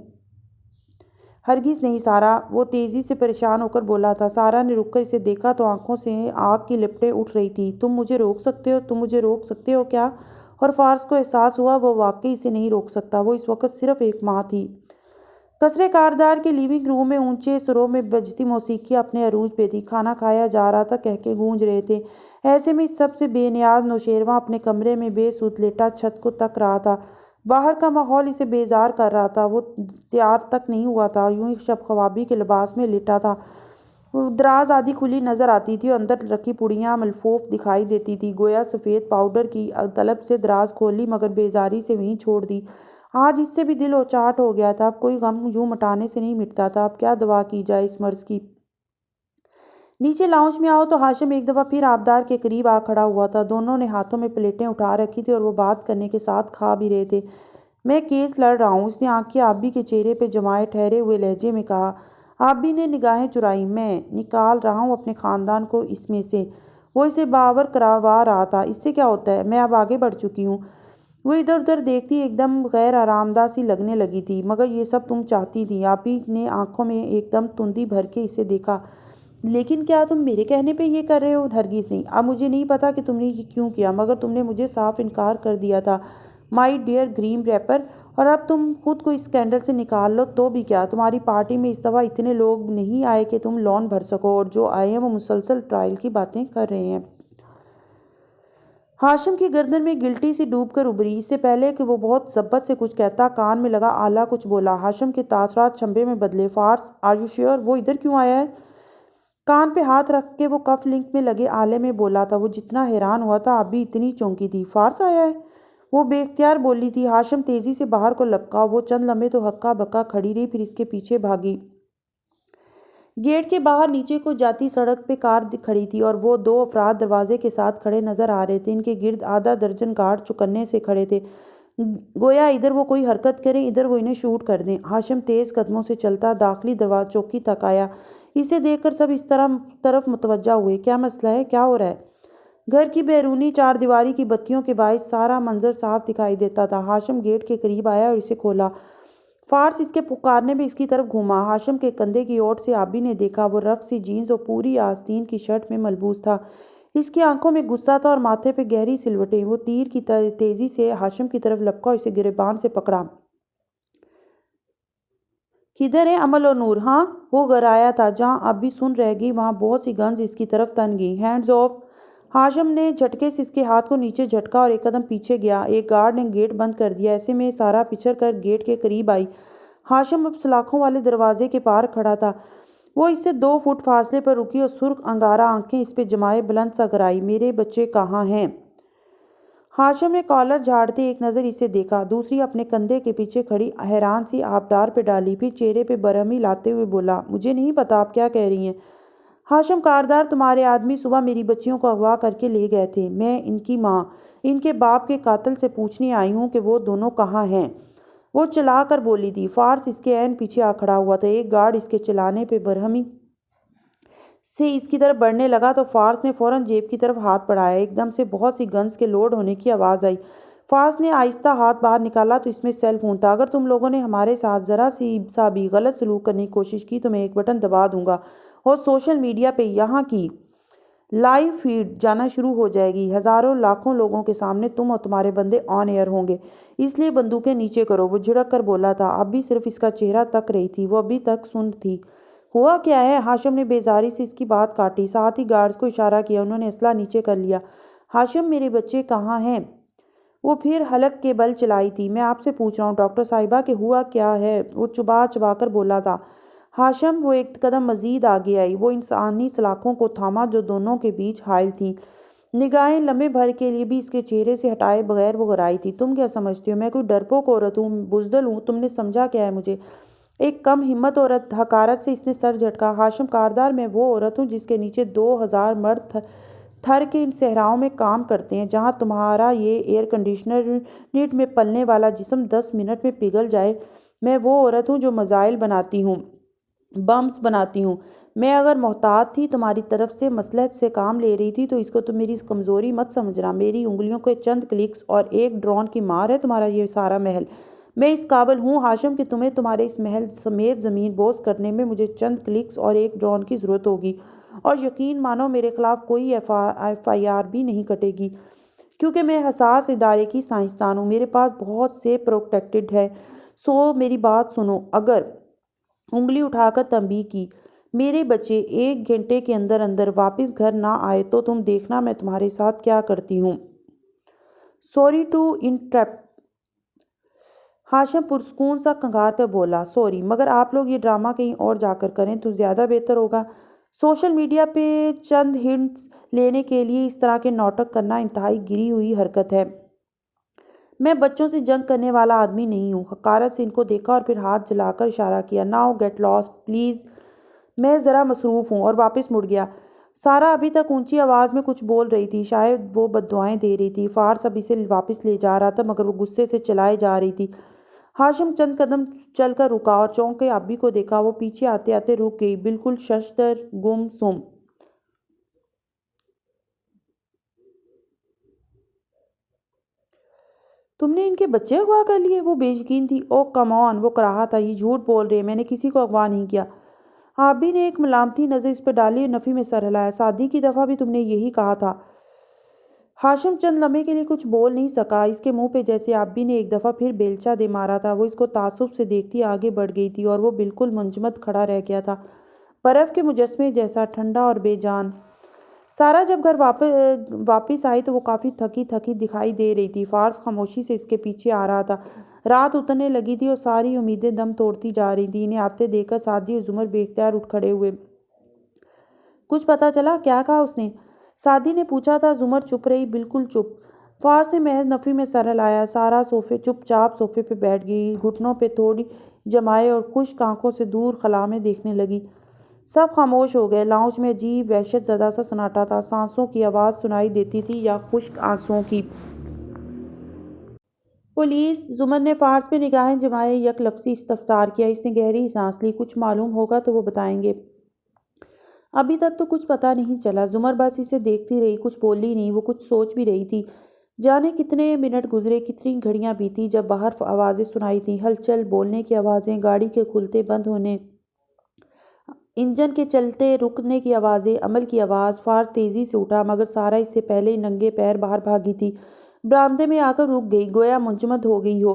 ہرگز نہیں سارا، وہ تیزی سے پریشان ہو کر بولا تھا۔ سارا نے رک کر اسے دیکھا تو آنکھوں سے آگ کی لپٹیں اٹھ رہی تھی۔ تم مجھے روک سکتے ہو؟ تم مجھے روک سکتے ہو کیا؟ اور فارس کو احساس ہوا وہ واقعی اسے نہیں روک سکتا۔ وہ اس وقت صرف ایک ماں تھی۔ قصرِ کاردار کے لیونگ روم میں اونچے سروں میں بجتی موسیقی اپنے عروج پہ تھی۔ کھانا کھایا جا رہا تھا، قہقہے گونج رہے تھے۔ ایسے میں سب سے بے نیاز نوشیروان اپنے کمرے میں بے سود لیٹا چھت کو تک رہا تھا۔ باہر کا ماحول اسے بیزار کر رہا تھا۔ وہ تیار تک نہیں ہوا تھا، یوں ہی شب خوابی کے لباس میں لیٹا تھا۔ دراز آدھی کھلی نظر آتی تھی اور اندر رکھی پڑیاں ملفوف دکھائی دیتی تھی، گویا سفید پاؤڈر کی طلب سے دراز کھول لی مگر بیزاری سے وہیں چھوڑ دی۔ آج اس سے بھی دل اوچاٹ ہو گیا تھا۔ اب کوئی غم یوں مٹانے سے نہیں مٹتا تھا۔ اب کیا دوا کی جائے اس مرض کی؟ نیچے لاؤنج میں آؤ تو ہاشم ایک دفعہ پھر آبدار کے قریب آ کھڑا ہوا تھا۔ دونوں نے ہاتھوں میں پلیٹیں اٹھا رکھی تھی اور وہ بات کرنے کے ساتھ کھا بھی رہے تھے۔ میں کیس لڑ رہا ہوں، اس نے آنکھیں آبی کے چہرے پہ جمائے ٹھہرے ہوئے لہجے میں کہا۔ آبی نے نگاہیں چرائیں۔ میں نکال رہا ہوں اپنے خاندان کو اس میں سے۔ وہ اسے باور کروا رہا تھا۔ اس سے کیا ہوتا ہے؟ میں اب آگے بڑھ چکی ہوں۔ وہ ادھر ادھر دیکھتی ایک دم غیر آرام دہ سی لگنے لگی تھی۔ مگر یہ سب تم چاہتی تھی؟ آبی نے آنکھوں میں ایک دم تندی بھر کے اسے دیکھا۔ لیکن کیا تم میرے کہنے پہ یہ کر رہے ہو؟ ہرگز نہیں۔ اب مجھے نہیں پتا کہ تم نے یہ کیوں کیا، مگر تم نے مجھے صاف انکار کر دیا تھا مائی ڈیئر گرین ریپر، اور اب تم خود کو اس اسکینڈل سے نکال لو تو بھی کیا؟ تمہاری پارٹی میں اس دفعہ اتنے لوگ نہیں آئے کہ تم لون بھر سکو، اور جو آئے ہیں وہ مسلسل ٹرائل کی باتیں کر رہے ہیں۔ ہاشم کی گردن میں گلٹی سی ڈوب کر ابھری۔ اس سے پہلے کہ وہ بہت ضبط سے کچھ کہتا کان میں لگا آلہ کچھ بولا۔ ہاشم کے تاثرات شنبے میں بدلے۔ فارس آر یو شیور وہ ادھر کیوں آیا ہے؟ کان پہ ہاتھ رکھ کے وہ کف لنک میں لگے آلے میں بولا تھا۔ وہ جتنا حیران ہوا تھا ابھی اتنی چونکی تھی۔ فارس آیا ہے؟ وہ بے اختیار بولی تھی۔ ہاشم تیزی سے باہر کو لپکا۔ وہ چند لمحے تو ہکا بکا کھڑی رہی، پھر اس کے پیچھے بھاگی۔ گیٹ کے باہر نیچے کو جاتی سڑک پہ کار کھڑی تھی اور وہ 2 افراد دروازے کے ساتھ کھڑے نظر آ رہے تھے۔ ان کے گرد آدھا درجن گارڈ چوکنے سے کھڑے تھے، گویا ادھر وہ کوئی حرکت کریں ادھر وہ انہیں شوٹ کر دیں۔ ہاشم تیز قدموں سے چلتا داخلی چوکی تک آیا۔ اسے دیکھ کر سب اس طرف متوجہ ہوئے۔ کیا مسئلہ ہے؟ کیا ہو رہا ہے؟ گھر کی بیرونی 4 دیواری کی بتیوں کے باعث سارا منظر صاف دکھائی دیتا تھا۔ ہاشم گیٹ کے قریب آیا اور اسے کھولا۔ فارس اس کے پکارنے میں اس کی طرف گھوما۔ ہاشم کے کندھے کی اوٹ سے آبی نے دیکھا۔ وہ رف سی جینز اور پوری آستین کی شرٹ میں ملبوس تھا۔ اس کی آنکھوں میں غصہ تھا اور ماتھے پہ گہری سلوٹیں۔ وہ تیر کی تیزی سے ہاشم کی طرف لپکا اور اسے گریبان سے پکڑا۔ کدھر ہے امل اور نور؟ ہاں، وہ گھر آیا تھا جہاں اب بھی سن رہ گئی، وہاں بہت سی گنز اس کی طرف تن گئی۔ Hands of! ہاشم نے جھٹکے سے اس کے ہاتھ کو نیچے جھٹکا اور ایک قدم پیچھے گیا۔ ایک گارڈ نے گیٹ بند کر دیا۔ ایسے میں سارا پچھڑ کر گیٹ کے قریب آئی۔ ہاشم اب سلاخوں والے دروازے کے پار کھڑا تھا۔ وہ اس سے 2 فٹ فاصلے پر رکی اور سرخ انگارہ آنکھیں اس پہ جمائے بلند سا گرائی۔ میرے بچے کہاں ہیں؟ ہاشم نے کالر جھاڑتے ایک نظر اسے دیکھا، دوسری اپنے کندھے کے پیچھے کھڑی حیران سی آبدار پہ ڈالی، پھر چہرے پہ برہمی لاتے ہوئے بولا، مجھے نہیں پتا آپ کیا کہہ رہی ہیں۔ ہاشم کاردار، تمہارے آدمی صبح میری بچیوں کو اغوا کر کے لے گئے تھے۔ میں ان کی ماں ان کے باپ کے قاتل سے پوچھنے آئی ہوں کہ وہ دونوں کہاں ہیں۔ وہ چلا کر بولی تھی۔ فارس اس کے عین پیچھے آ کھڑا ہوا تھا۔ ایک گارڈ اس کے چلانے پہ برہمی سے اس کی طرف بڑھنے لگا تو فارس نے فوراً جیب کی طرف ہاتھ بڑھایا۔ ایک دم سے بہت سی گنز کے لوڈ ہونے کی آواز آئی۔ فارس نے آہستہ ہاتھ باہر نکالا تو اس میں سیل فون تھا۔ اگر تم لوگوں نے ہمارے ساتھ ذرا سا بھی غلط سلوک کرنے کی کوشش کی تو میں ایک بٹن دبا دوں گا اور سوشل میڈیا پہ یہاں کی لائیو فیڈ جانا شروع ہو جائے گی۔ ہزاروں لاکھوں لوگوں کے سامنے تم اور تمہارے بندے آن ایئر ہوں گے، اس لیے بندوقیں نیچے کرو۔ وہ جھڑک کر بولا تھا۔ اب بھی صرف اس کا چہرہ تک رہی تھی، وہ ابھی تک سن تھی۔ ہوا کیا ہے؟ ہاشم نے بیزاری سے اس کی بات کاٹی، ساتھ ہی گارڈز کو اشارہ کیا۔ انہوں نے اسلحہ نیچے کر لیا۔ ہاشم، میرے بچے کہاں ہیں؟ وہ پھر حلق کے بل چلائی تھی۔ میں آپ سے پوچھ رہا ہوں ڈاکٹر صاحبہ کہ ہوا کیا ہے؟ وہ چبا چبا کر بولا تھا۔ ہاشم، وہ ایک قدم مزید آگے آئی۔ وہ انسانی سلاخوں کو تھاما جو دونوں کے بیچ حائل تھی۔ نگاہیں لمحے بھر کے لیے بھی اس کے چہرے سے ہٹائے بغیر وہ گرائی تھی۔ تم کیا سمجھتے ہو میں کوئی ڈرپوک عورت ہوں، بزدل ہوں؟ تم نے سمجھا کیا ہے مجھے؟ ایک کم ہمت عورت، حقارت سے اس نے سر جھٹکا۔ ہاشم کاردار، میں وہ عورت ہوں جس کے نیچے 2000 مرد تھر کے ان صحراؤں میں کام کرتے ہیں جہاں تمہارا یہ ایئر کنڈیشنر نیٹ میں پلنے والا جسم 10 منٹ میں پگھل جائے۔ میں وہ عورت ہوں جو میزائل بناتی ہوں، بمز بناتی ہوں۔ میں اگر محتاط تھی، تمہاری طرف سے مصلحت سے کام لے رہی تھی تو اس کو تم میری کمزوری مت سمجھنا۔ میری انگلیوں کے چند کلکس اور ایک ڈرون کی مار ہے تمہارا یہ سارا محل۔ میں اس قابل ہوں ہاشم کہ تمہیں تمہارے اس محل سمیت زمین بوس کرنے میں مجھے چند کلکس اور ایک ڈرون کی ضرورت ہوگی، اور یقین مانو میرے خلاف کوئی FIR بھی نہیں کٹے گی، کیونکہ میں حساس ادارے کی سائنسدان ہوں۔ میرے پاس بہت سے پروٹیکٹڈ ہے۔ سو میری بات سنو۔ اگر انگلی اٹھا کر تنبیہ کی میرے بچے 1 گھنٹے کے اندر اندر واپس گھر نہ آئے تو تم دیکھنا میں تمہارے ساتھ کیا کرتی ہوں۔ سوری ٹو انٹرپٹ، ہاشم پرسکون سا کنگار کر بولا۔ سوری، مگر آپ لوگ یہ ڈرامہ کہیں اور جا کر کریں تو زیادہ بہتر ہوگا۔ سوشل میڈیا پہ چند ہنٹس لینے کے لیے اس طرح کے ناٹک کرنا انتہائی گری ہوئی حرکت ہے۔ میں بچوں سے جنگ کرنے والا آدمی نہیں ہوں۔ حقارت سے ان کو دیکھا اور پھر ہاتھ جلا کر اشارہ کیا۔ ناؤ گیٹ لاسٹ پلیز، میں ذرا مصروف ہوں، اور واپس مڑ گیا۔ سارا ابھی تک اونچی آواز میں کچھ بول رہی تھی، شاید وہ بددعائیں دے رہی تھی۔ فارس اب اسے واپس لے جا رہا تھا مگر وہ غصے سے چلائے جا رہی تھی۔ ہاشم چند قدم چل کر رکا اور چونک کے ابی کو دیکھا۔ وہ پیچھے آتے آتے رک گئی، بالکل ششدر، گم سم۔ تم نے ان کے بچے اغوا کر لیے؟ وہ بے یقین تھی۔ او کم آن، وہ کراہا تھا، یہ جھوٹ بول رہے ہیں، میں نے کسی کو اغوا نہیں کیا۔ آبی نے ایک ملامتی نظر اس پہ ڈالی اور نفی میں سر ہلایا۔ شادی کی دفعہ بھی تم نے یہی کہا تھا۔ ہاشم چند لمحے کے لیے کچھ بول نہیں سکا۔ اس کے منہ پہ جیسے آبی نے ایک دفعہ پھر بیلچہ دے مارا تھا۔ وہ اس کو تعصب سے دیکھتی آگے بڑھ گئی تھی اور وہ بالکل منجمد کھڑا رہ گیا تھا، برف کے مجسمے جیسا، ٹھنڈا اور بے جان۔ سارا جب گھر واپس آئی تو وہ کافی تھکی تھکی دکھائی دے رہی تھی۔ فارس خاموشی سے اس کے پیچھے آ رہا تھا۔ رات اترنے لگی تھی اور ساری امیدیں دم توڑتی جا رہی تھیں۔ انہیں آتے دیکھ کر سعدی اور زمر بے اختیار اٹھ کھڑے ہوئے۔ کچھ پتہ چلا؟ کیا کہا اس نے؟ سعدی نے پوچھا تھا۔ زمر چپ رہی، بالکل چپ۔ فارس نے محض نفی میں سر ہلایا۔ سارا چپ چاپ صوفے پہ بیٹھ گئی، گھٹنوں پہ تھوڑی جمائے اور خشک آنکھوں سے دور خلا میں دیکھنے لگی۔ سب خاموش ہو گئے۔ لاؤنج میں عجیب وحشت زدہ سا سناٹا تھا۔ سانسوں کی آواز سنائی دیتی تھی یا خشک آنسوؤں کی۔ پولیس؟ زمر نے فارس پہ نگاہیں جمائے یک لفظی استفسار کیا۔ اس نے گہری سانس لی۔ کچھ معلوم ہوگا تو وہ بتائیں گے۔ ابھی تک تو کچھ پتہ نہیں چلا۔ زمر بس اسے دیکھتی رہی، کچھ بولی نہیں۔ وہ کچھ سوچ بھی رہی تھی۔ جانے کتنے منٹ گزرے، کتنی گھڑیاں بیتی جب باہر آوازیں سنائی تھیں، ہلچل، بولنے کی آوازیں، گاڑی کے کھلتے بند ہونے، انجن کے چلتے رکنے کی آوازیں، عمل کی آواز۔ فارس تیزی سے اٹھا مگر سارا اس سے پہلے ہی ننگے پیر باہر بھاگی تھی۔ برآمدے میں آ کر رک گئی، گویا منجمد ہو گئی ہو۔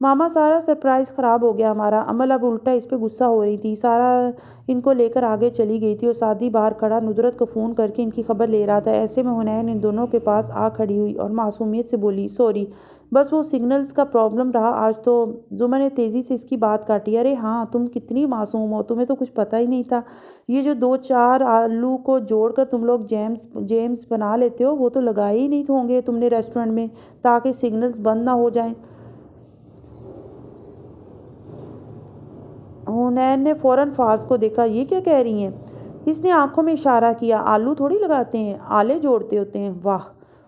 ماما سارا سرپرائز خراب ہو گیا ہمارا۔ عمل اب الٹا اس پہ غصہ ہو رہی تھی۔ سارا ان کو لے کر آگے چلی گئی تھی اور سعدی باہر کھڑا ندرت کو فون کر کے ان کی خبر لے رہا تھا۔ ایسے میں حنین ان دونوں کے پاس آ کھڑی ہوئی اور معصومیت سے بولی، سوری، بس وہ سگنلز کا پرابلم رہا آج تو۔ زمر نے تیزی سے اس کی بات کاٹی، ارے ہاں تم کتنی معصوم ہو، تمہیں تو کچھ پتہ ہی نہیں تھا۔ یہ جو 2-4 آلو کو جوڑ کر تم لوگ جیمز بنا لیتے ہو، وہ تو لگائے ہی نہیں ہوں گے تم نے ریسٹورنٹ میں تاکہ سگنلز بند نہ ہو جائیں۔ حنین نے فوراً فاز کو دیکھا، یہ کیا کہہ رہی ہیں؟ اس نے آنکھوں میں اشارہ کیا، آلو تھوڑی لگاتے ہیں، آلے جوڑتے ہوتے ہیں۔ واہ!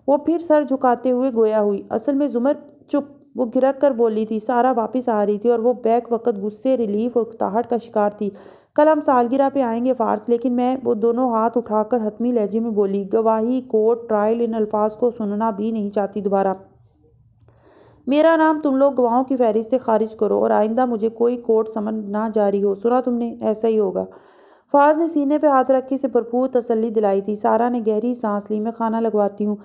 وہ پھر سر جھکاتے ہوئے گویا ہوئی، اصل میں زمر چپ، وہ گرک کر بولی تھی۔ سارا واپس آ رہی تھی اور وہ بیک وقت غصے، ریلیف اور اکتاہٹ کا شکار تھی۔ کل ہم سالگرہ پہ آئیں گے فارس، لیکن میں، وہ دونوں ہاتھ اٹھا کر حتمی لہجے میں بولی، گواہی، کورٹ، ٹرائل، ان الفاظ کو سننا بھی نہیں چاہتی دوبارہ۔ میرا نام تم لوگ گواہوں کی فہرست سے خارج کرو اور آئندہ مجھے کوئی کورٹ سمن نہ جاری ہو، سنا تم نے؟ ایسا ہی ہوگا۔ فاز نے سینے پہ ہاتھ رکھ کے اسے بھرپور تسلی دلائی تھی۔ سارا نے گہری سانس لی، میں کھانا لگواتی ہوں،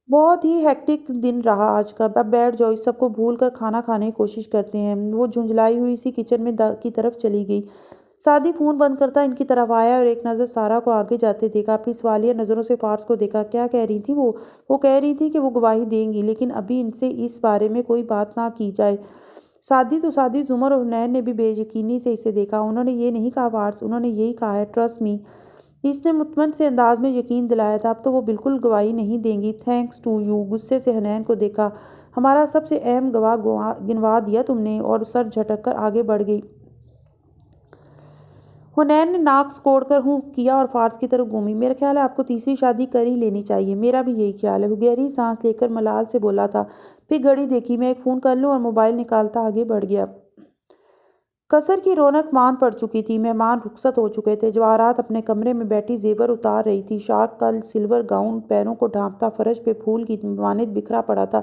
بہت ہی ہیکٹک دن رہا آج کا، اب بیٹھ جاؤ، اس سب کو بھول کر کھانا کھانے کی کوشش کرتے ہیں۔ وہ جھنجھلائی ہوئی سی کچن میں کی طرف چلی گئی۔ سعدی فون بند کرتا ان کی طرف آیا اور ایک نظر سارا کو آگے جاتے دیکھا، پھر سوالیہ نظروں سے فارس کو دیکھا۔ کیا کہہ رہی تھی وہ کہہ رہی تھی کہ وہ گواہی دیں گی، لیکن ابھی ان سے اس بارے میں کوئی بات نہ کی جائے۔ سعدی تو سعدی، زمر اور حنین نے بھی بے یقینی سے اسے دیکھا۔ انہوں نے یہ نہیں کہا فارس، انہوں نے یہی کہا ہے، ٹرسٹ می۔ اس نے مطمئن سے انداز میں یقین دلایا تھا، اب تو وہ بالکل گواہی نہیں دیں گی۔ Thanks to you. غصے سے حنین کو دیکھا، ہمارا سب سے اہم گواہ گنوا دیا تم نے، اور سر جھٹک کر آگے بڑھ گئی۔ حنین نے ناک سکوڑ کر ہوں کیا اور فارس کی طرف گھومی، میرا خیال ہے آپ کو تیسری شادی کر ہی لینی چاہیے۔ میرا بھی یہی خیال ہے، وہ گہری سانس لے کر ملال سے بولا تھا، پھر گھڑی دیکھی، میں ایک فون کر لوں، اور موبائل نکالتا آگے بڑھ گیا۔ قصر کی رونق ماند پڑ چکی تھی، مہمان رخصت ہو چکے تھے۔ جواہرات اپنے کمرے میں بیٹھی زیور اتار رہی تھی۔ شارک کا سلور گاؤن پیروں کو ڈھانپتا فرش پہ پھول کی مانند بکھرا پڑا تھا۔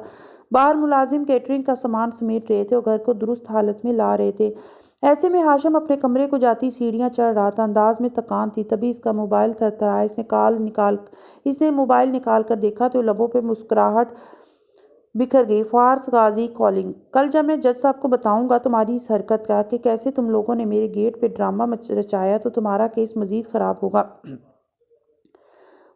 باہر ملازم کیٹرنگ کا سامان سمیٹ رہے تھے اور گھر کو درست حالت میں لا رہے تھے۔ ایسے میں ہاشم اپنے کمرے کو جاتی سیڑھیاں چڑھ رہا تھا، انداز میں تکان تھی۔ تبھی اس کا موبائل تھرتھرایا، اس نے موبائل نکال کر دیکھا تو لبوں پہ مسکراہٹ بکھر گئی۔ فارس غازی کالنگ۔ کل جب میں جج صاحب کو بتاؤں گا تمہاری اس حرکت کا کہ کیسے تم لوگوں نے میرے گیٹ پہ ڈرامہ رچایا تو تمہارا کیس مزید خراب ہوگا۔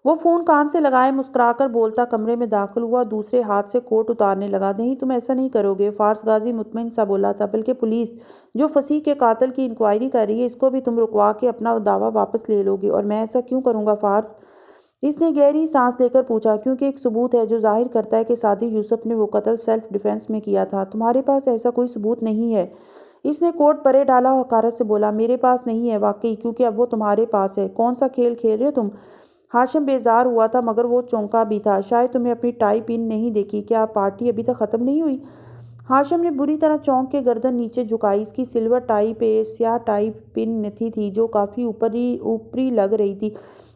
وہ فون کان سے لگائے مسکرا کر بولتا کمرے میں داخل ہوا، دوسرے ہاتھ سے کوٹ اتارنے لگا۔ نہیں، تم ایسا نہیں کرو گے، فارس غازی مطمئن سا بولا تھا، بلکہ پولیس جو فصیح کے قاتل کی انکوائری کر رہی ہے، اس کو بھی تم رکوا کے اپنا دعویٰ واپس لے لو گے۔ اور میں ایسا کیوں کروں گا فارس؟ اس نے گہری سانس لے کر پوچھا، کیونکہ ایک ثبوت ہے جو ظاہر کرتا ہے کہ سعدی یوسف نے وہ قتل سیلف ڈیفنس میں کیا تھا۔ تمہارے پاس ایسا کوئی ثبوت نہیں ہے؟ اس نے کوٹ پرے ڈالا اور حقارت سے بولا، میرے پاس نہیں ہے واقعی، کیونکہ اب وہ تمہارے پاس ہے۔ کون سا کھیل کھیل رہے ہو تم؟ ہاشم بیزار ہوا تھا مگر وہ چونکا بھی تھا۔ شاید تمہیں اپنی ٹائی پن نہیں دیکھی، کیا پارٹی ابھی تک ختم نہیں ہوئی؟ ہاشم نے بری طرح چونک کے گردن نیچے جھکائی۔ اس کی سلور ٹائی پہ سیاہ ٹائی پن نتھی تھی جو کافی اوپری لگ رہی تھی۔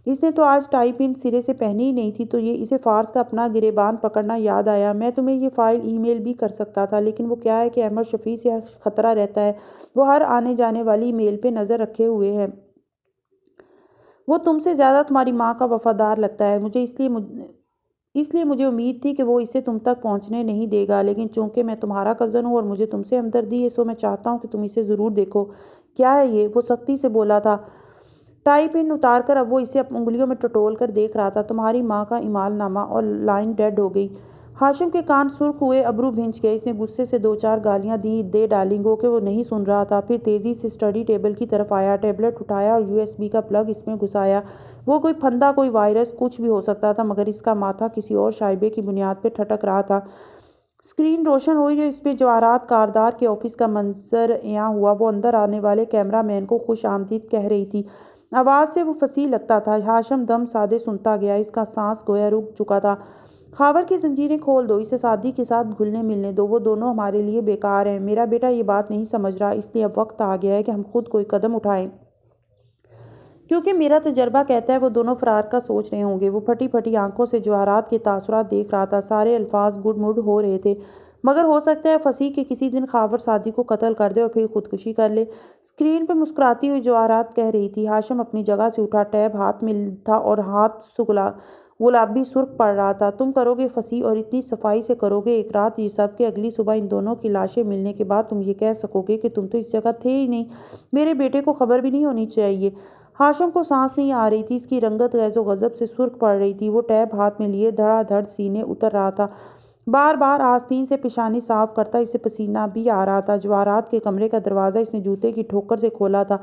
اس نے تو آج ٹائی پن سرے سے پہنی ہی نہیں تھی، تو یہ اسے فارس کا اپنا گریبان پکڑنا یاد آیا۔ میں تمہیں یہ فائل ای میل بھی کر سکتا تھا، لیکن وہ کیا ہے کہ احمد شفیع سے خطرہ رہتا ہے، وہ ہر آنے جانے والی ای میل پہ نظر رکھے ہوئے ہے۔ وہ تم سے زیادہ تمہاری ماں کا وفادار لگتا ہے، اس لیے مجھے امید تھی کہ وہ اسے تم تک پہنچنے نہیں دے گا، لیکن چونکہ میں تمہارا کزن ہوں اور مجھے تم سے ہمدردی ہے، سو میں چاہتا ہوں کہ تم اسے ضرور دیکھو۔ کیا ہے یہ؟ وہ سختی سے بولا تھا۔ ٹائی پن اتار کر اب وہ اسے انگلیوں میں ٹٹول کر دیکھ رہا تھا۔ تمہاری ماں کا ایمال نامہ، اور لائن ڈیڈ ہو گئی۔ ہاشم کے کان سرخ ہوئے، ابرو بھنج گئے۔ اس نے غصے سے 2-4 گالیاں دے ڈالیں، گو کہ وہ نہیں سن رہا تھا۔ پھر تیزی سے اسٹڈی ٹیبل کی طرف آیا، ٹیبلٹ اٹھایا اور USB کا پلگ اس میں گھسایا۔ وہ کوئی پھندا، کوئی وائرس، کچھ بھی ہو سکتا تھا، مگر اس کا ماتھا کسی اور شائبے کی بنیاد پہ ٹھٹک رہا تھا۔ اسکرین روشن ہوئی اور اس پہ جواہرات کاردار کے آفس کا منظر عیاں ہوا۔ وہ اندر آنے والے کیمرہ مین کو خوش آمدید کہہ رہی تھی، آواز سے وہ فصیح لگتا تھا۔ ہاشم دم سادے سنتا گیا، اس کا سانس گویا رک چکا تھا۔ خاور کی زنجیریں کھول دو، اسے سعدی کے ساتھ گھلنے ملنے دو، وہ دونوں ہمارے لیے بیکار ہیں۔ میرا بیٹا یہ بات نہیں سمجھ رہا، اس لیے اب وقت آ گیا ہے کہ ہم خود کوئی قدم اٹھائیں، کیونکہ میرا تجربہ کہتا ہے وہ دونوں فرار کا سوچ رہے ہوں گے۔ وہ پھٹی پھٹی آنکھوں سے جواہرات کے تاثرات دیکھ رہا تھا، سارے الفاظ گڈ مڈ ہو رہے تھے۔ مگر ہو سکتا ہے فصیح کے کسی دن خاور سعدی کو قتل کر دے اور پھر خودکشی کر لے۔ اسکرین پہ مسکراتی ہوئی جواہرات کہہ رہی تھی۔ ہاشم اپنی جگہ سے اٹھا، ٹیب ہاتھ میں تھا اور ہاتھ گلابی سرخ پڑ رہا تھا۔ تم کرو گے فصیح، اور اتنی صفائی سے کرو گے ایک رات یہ سب کہ اگلی صبح ان دونوں کی لاشیں ملنے کے بعد تم یہ کہہ سکو گے کہ تم تو اس جگہ تھے ہی نہیں، میرے بیٹے کو خبر بھی نہیں ہونی چاہیے۔ ہاشم کو سانس نہیں آ رہی تھی، اس کی رنگت غیظ و غضب سے سرخ پڑ رہی تھی۔ وہ ٹیب ہاتھ میں لیے دھڑا دھڑ سینے اتر رہا تھا، بار بار آستین سے پیشانی صاف کرتا، اسے پسینہ بھی آ رہا تھا۔ جواہرات کے کمرے کا دروازہ اس نے جوتے کی ٹھوکر سے کھولا تھا۔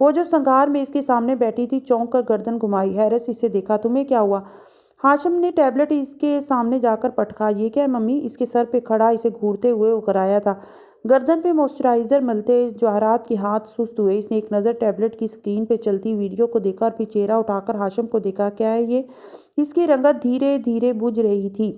وہ جو سنگھار میں اس کے سامنے بیٹھی تھی چونک کر گردن گھمائی، حیرت سے اسے دیکھا۔ تمہیں کیا ہوا؟ ہاشم نے ٹیبلٹ اس کے سامنے جا کر پٹکا۔ یہ کیا ہے ممی؟ اس کے سر پہ کھڑا اسے گھورتے ہوئے اگرایا تھا۔ گردن پہ موئسچرائزر ملتے جواہرات کے ہاتھ سست ہوئے۔ اس نے ایک نظر ٹیبلٹ کی سکرین پہ چلتی ویڈیو کو دیکھا اور پھر چہرہ اٹھا کر ہاشم کو دیکھا۔ کیا ہے یہ؟ اس کی رنگت دھیرے دھیرے بجھ رہی تھی۔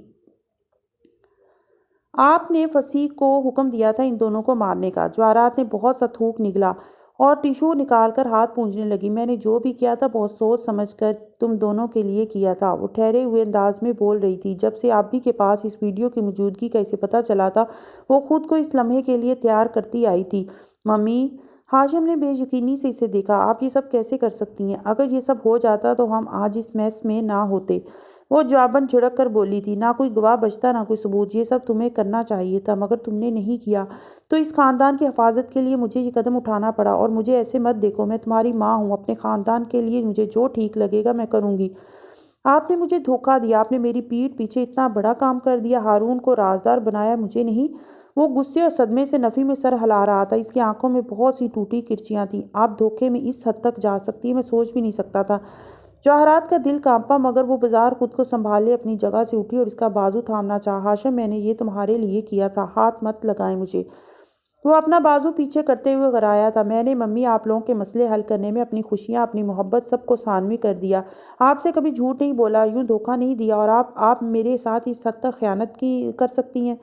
آپ نے فصیح کو حکم دیا تھا ان دونوں کو مارنے کا۔ جواہرات نے بہت سا تھوک نگلا اور ٹیشو نکال کر ہاتھ پونجنے لگی۔ میں نے جو بھی کیا تھا بہت سوچ سمجھ کر تم دونوں کے لیے کیا تھا، وہ ٹھہرے ہوئے انداز میں بول رہی تھی۔ جب سے آبی کے پاس اس ویڈیو کی موجودگی کا اسے پتہ چلا تھا، وہ خود کو اس لمحے کے لیے تیار کرتی آئی تھی۔ ممی، ہاشم نے بے یقینی سے اسے دیکھا، آپ یہ سب کیسے کر سکتی ہیں؟ اگر یہ سب ہو جاتا تو ہم آج اس میس میں نہ ہوتے، وہ جواباً جھڑک کر بولی تھی۔ نہ کوئی گواہ بچتا، نہ کوئی ثبوت۔ یہ سب تمہیں کرنا چاہیے تھا، مگر تم نے نہیں کیا، تو اس خاندان کی حفاظت کے لیے مجھے یہ قدم اٹھانا پڑا۔ اور مجھے ایسے مت دیکھو، میں تمہاری ماں ہوں، اپنے خاندان کے لیے مجھے جو ٹھیک لگے گا میں کروں گی۔ آپ نے مجھے دھوکہ دیا، آپ نے میری پیٹھ پیچھے اتنا بڑا کام کر دیا، ہارون کو رازدار بنایا، مجھے نہیں۔ وہ غصے اور صدمے سے نفی میں سر ہلا رہا تھا۔ اس کی آنکھوں میں بہت سی ٹوٹی کرچیاں تھیں۔ آپ دھوکے میں اس حد تک جا سکتی ہیں، میں سوچ بھی نہیں سکتا تھا۔ جواہرات کا دل کانپا، مگر وہ بظاہر خود کو سنبھالے اپنی جگہ سے اٹھی اور اس کا بازو تھامنا چاہا۔ ہاشم، میں نے یہ تمہارے لیے کیا تھا، ہاتھ مت لگائیں مجھے۔ وہ اپنا بازو پیچھے کرتے ہوئے غرایا تھا۔ میں نے ممی آپ لوگوں کے مسئلے حل کرنے میں اپنی خوشیاں، اپنی محبت سب کو ثانوی کر دیا۔ آپ سے کبھی جھوٹ نہیں بولا، یوں دھوکہ نہیں دیا، اور آپ میرے ساتھ اس حد تک خیانت کر سکتی ہیں؟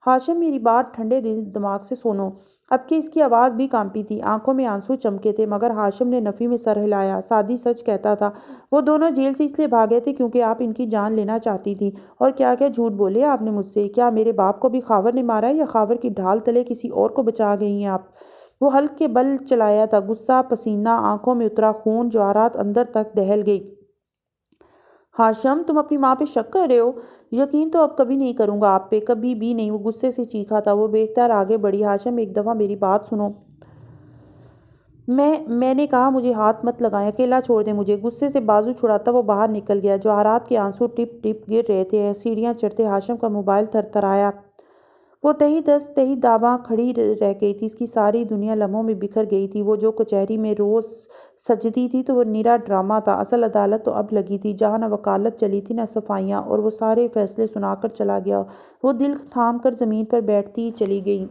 ہاشم، میری بات ٹھنڈے دماغ سے سنو۔ اب کہ اس کی آواز بھی کانپی تھی، آنکھوں میں آنسو چمکے تھے، مگر ہاشم نے نفی میں سر ہلایا۔ سعدی سچ کہتا تھا، وہ دونوں جیل سے اس لیے بھاگے تھے کیونکہ آپ ان کی جان لینا چاہتی تھی۔ اور کیا کیا جھوٹ بولے آپ نے مجھ سے؟ کیا میرے باپ کو بھی خاور نے مارا ہے، یا خاور کی ڈھال تلے کسی اور کو بچا گئی ہیں آپ؟ وہ حلق کے بل چلایا تھا، غصہ پسینہ آنکھوں میں اترا، خون جواہرات اندر تک دہل گئی۔ ہاشم، تم اپنی ماں پہ شک کر رہے ہو؟ یقین تو اب کبھی نہیں کروں گا آپ پہ، کبھی بھی نہیں، وہ غصے سے چیخا تھا۔ وہ بے اختیار آگے بڑھی۔ ہاشم، ایک دفعہ میری بات سنو، میں نے کہا مجھے ہاتھ مت لگائیں، اکیلا چھوڑ دیں مجھے۔ غصے سے بازو چھڑاتا وہ باہر نکل گیا۔ جواہرات کے آنسو ٹپ ٹپ گر رہے تھے۔ سیڑھیاں چڑھتے ہاشم کا موبائل تھر تھرایا۔ وہ تہی دست تہی داباں کھڑی رہ گئی تھی۔ اس کی ساری دنیا لمحوں میں بکھر گئی تھی۔ وہ جو کچہری میں روز سجتی تھی تو وہ نرا ڈرامہ تھا، اصل عدالت تو اب لگی تھی، جہاں نہ وکالت چلی تھی نہ صفائیاں، اور وہ سارے فیصلے سنا کر چلا گیا۔ وہ دل تھام کر زمین پر بیٹھتی چلی گئی۔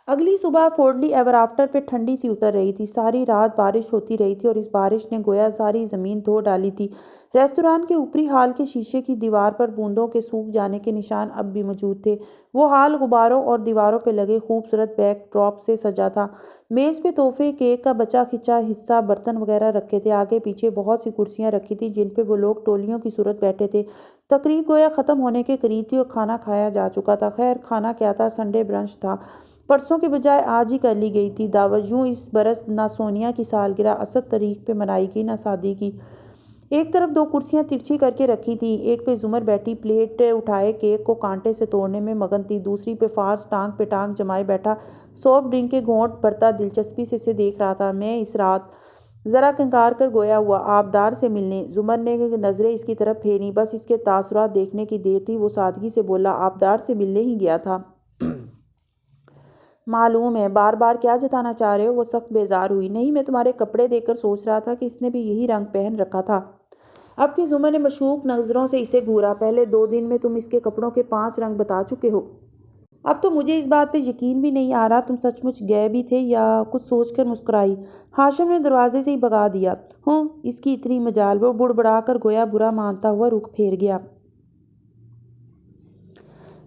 اگلی صبح فورڈلی ایور آفٹر پہ ٹھنڈی سی اتر رہی تھی۔ ساری رات بارش ہوتی رہی تھی اور اس بارش نے گویا ساری زمین دھو ڈالی تھی۔ ریستوران کے اوپری ہال کے شیشے کی دیوار پر بوندوں کے سوکھ جانے کے نشان اب بھی موجود تھے۔ وہ ہال غباروں اور دیواروں پہ لگے خوبصورت بیک ڈراپ سے سجا تھا۔ میز پہ تحفے، کیک کا بچا کھچا حصہ، برتن وغیرہ رکھے تھے۔ آگے پیچھے بہت سی کرسیاں رکھی تھیں جن پہ وہ لوگ ٹولیوں کی صورت بیٹھے تھے۔ تقریب گویا ختم ہونے کے قریب تھی اور کھانا کھایا جا چکا تھا۔ خیر، کھانا کیا تھا، سنڈے برنچ تھا۔ پرسوں کے بجائے آج ہی کر لی گئی تھی دعوت۔ یوں اس برس نہ سونیا کی سالگرہ اسد تاریخ پہ منائی گئی، نہ سعدی کی۔ ایک طرف دو کرسیاں ترچھی کر کے رکھی تھیں، ایک پہ زمر بیٹھی پلیٹ اٹھائے کیک کو کانٹے سے توڑنے میں مگن تھی، دوسری پہ فارس ٹانگ پہ ٹانگ جمائے بیٹھا سافٹ ڈرنک کے گھونٹ بھرتا دلچسپی سے اسے دیکھ رہا تھا۔ میں اس رات ذرا کنکار کر گویا ہوا آبدار سے ملنے۔ زمر نے نظریں اس کی طرف پھیریں، بس اس کے تاثرات دیکھنے کی دیر تھی۔ وہ سادگی سے بولا، آبدار سے ملنے ہی گیا تھا۔ معلوم ہے، بار بار کیا جتانا چاہ رہے ہو؟ وہ سخت بیزار ہوئی۔ نہیں، میں تمہارے کپڑے دیکھ کر سوچ رہا تھا کہ اس نے بھی یہی رنگ پہن رکھا تھا۔ اب کی زمر نے مشکوک نظروں سے اسے گھورا۔ پہلے 2 دن میں تم اس کے کپڑوں کے 5 رنگ بتا چکے ہو۔ اب تو مجھے اس بات پہ یقین بھی نہیں آ رہا تم سچ مچ گئے بھی تھے، یا کچھ سوچ کر مسکرائی۔ ہاشم نے دروازے سے ہی بھگا دیا۔ ہوں، اس کی اتنی مجال۔ وہ بڑبڑا کر گویا برا مانتا ہوا رخ پھیر گیا۔